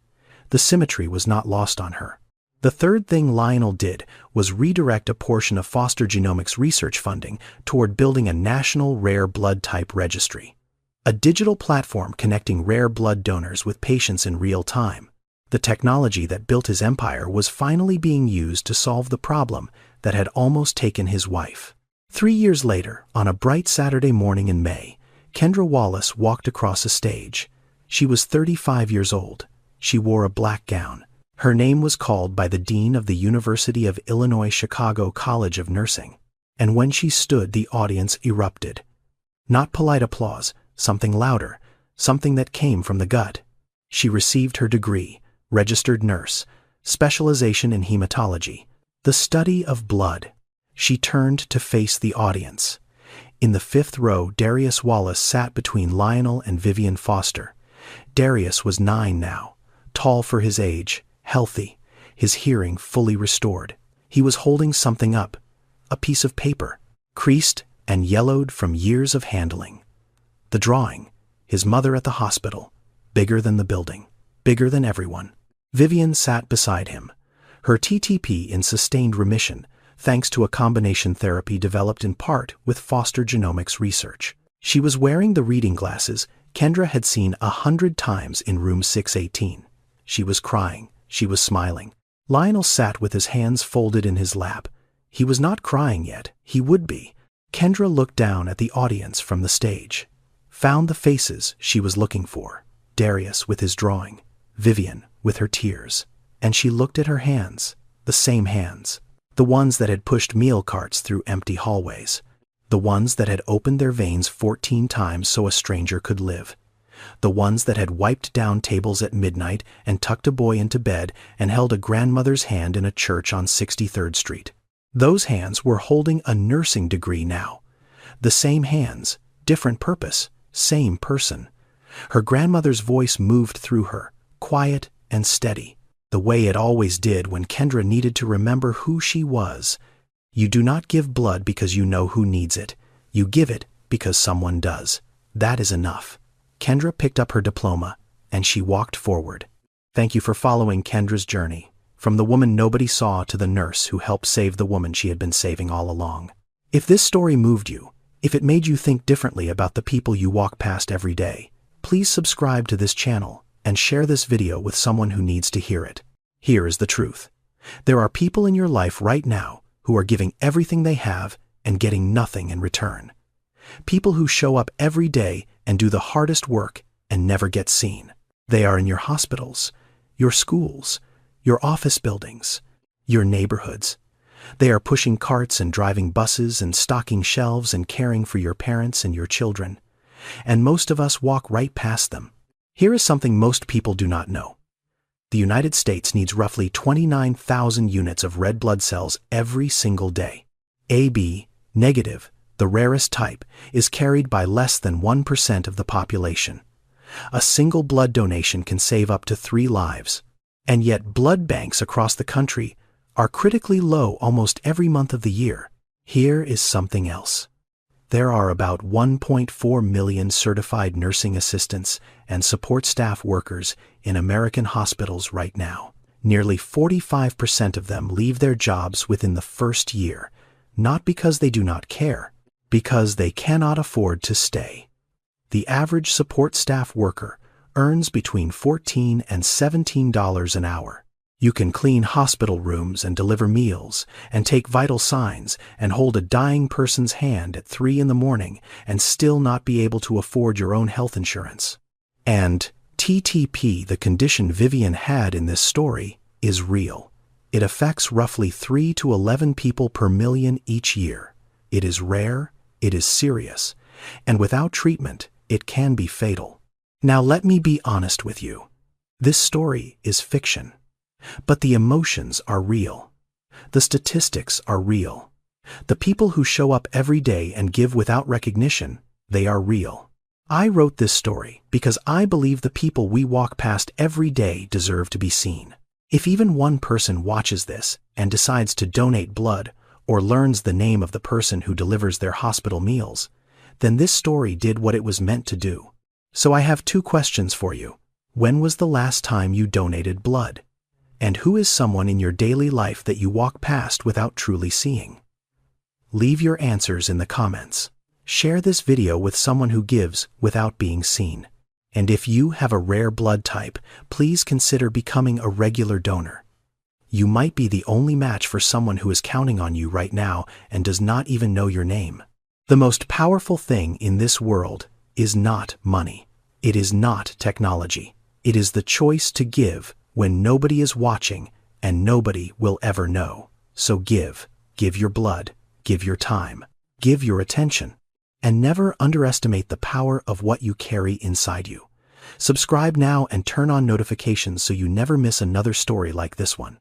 The symmetry was not lost on her. The third thing Lionel did was redirect a portion of Foster Genomics research funding toward building a national rare blood type registry. a digital platform connecting rare blood donors with patients in real time. The technology that built his empire was finally being used to solve the problem that had almost taken his wife. 3 years later, on a bright Saturday morning in May, Kendra Wallace walked across a stage. She was 35 years old. She wore a black gown. Her name was called by the dean of the University of Illinois Chicago College of Nursing. And when she stood, the audience erupted. Not polite applause, something louder, something that came from the gut. She received her degree, registered nurse, specialization in hematology, the study of blood. She turned to face the audience. In the 5th row, Darius Wallace sat between Lionel and Vivian Foster. Darius was 9 now, tall for his age, healthy, his hearing fully restored. He was holding something up, a piece of paper, creased and yellowed from years of handling. The drawing, his mother at the hospital, bigger than the building, bigger than everyone. Vivian sat beside him, her TTP in sustained remission, thanks to a combination therapy developed in part with Foster Genomics research. She was wearing the reading glasses Kendra had seen 100 times in room 618. She was crying. She was smiling. Lionel sat with his hands folded in his lap. He was not crying yet. He would be. Kendra looked down at the audience from the stage, found the faces she was looking for. Darius with his drawing, Vivian with her tears. And she looked at her hands, the same hands. The ones that had pushed meal carts through empty hallways. The ones that had opened their veins 14 times so a stranger could live. The ones that had wiped down tables at midnight and tucked a boy into bed and held a grandmother's hand in a church on 63rd Street. Those hands were holding a nursing degree now. The same hands, different purpose, same person. Her grandmother's voice moved through her, quiet and steady, the way it always did when Kendra needed to remember who she was. You do not give blood because you know who needs it. You give it because someone does. That is enough. Kendra picked up her diploma, and she walked forward. Thank you for following Kendra's journey, from the woman nobody saw to the nurse who helped save the woman she had been saving all along. If this story moved you, if it made you think differently about the people you walk past every day, please subscribe to this channel and share this video with someone who needs to hear it. Here is the truth. There are people in your life right now who are giving everything they have and getting nothing in return. People who show up every day and do the hardest work and never get seen. They are in your hospitals, your schools, your office buildings, your neighborhoods. They are pushing carts and driving buses and stocking shelves and caring for your parents and your children. And most of us walk right past them. Here is something most people do not know. The United States needs roughly 29,000 units of red blood cells every single day. AB, negative, the rarest type, is carried by less than 1% of the population. A single blood donation can save up to 3 lives. And yet blood banks across the country are critically low almost every month of the year. Here is something else. There are about 1.4 million certified nursing assistants and support staff workers in American hospitals right now. Nearly 45% of them leave their jobs within the first year, not because they do not care, because they cannot afford to stay. The average support staff worker earns between $14 and $17 an hour. You can clean hospital rooms and deliver meals and take vital signs and hold a dying person's hand at 3 in the morning and still not be able to afford your own health insurance. And TTP, the condition Vivian had in this story, is real. It affects roughly 3 to 11 people per million each year. It is rare, it is serious, and without treatment, it can be fatal. Now let me be honest with you. This story is fiction. But the emotions are real. The statistics are real. The people who show up every day and give without recognition, they are real. I wrote this story because I believe the people we walk past every day deserve to be seen. If even one person watches this and decides to donate blood or learns the name of the person who delivers their hospital meals, then this story did what it was meant to do. So I have 2 questions for you. When was the last time you donated blood? And who is someone in your daily life that you walk past without truly seeing? Leave your answers in the comments. Share this video with someone who gives without being seen. And if you have a rare blood type, please consider becoming a regular donor. You might be the only match for someone who is counting on you right now and does not even know your name. The most powerful thing in this world is not money. It is not technology. It is the choice to give when nobody is watching and nobody will ever know. So give. Give your blood. Give your time. Give your attention. And never underestimate the power of what you carry inside you. Subscribe now and turn on notifications so you never miss another story like this one.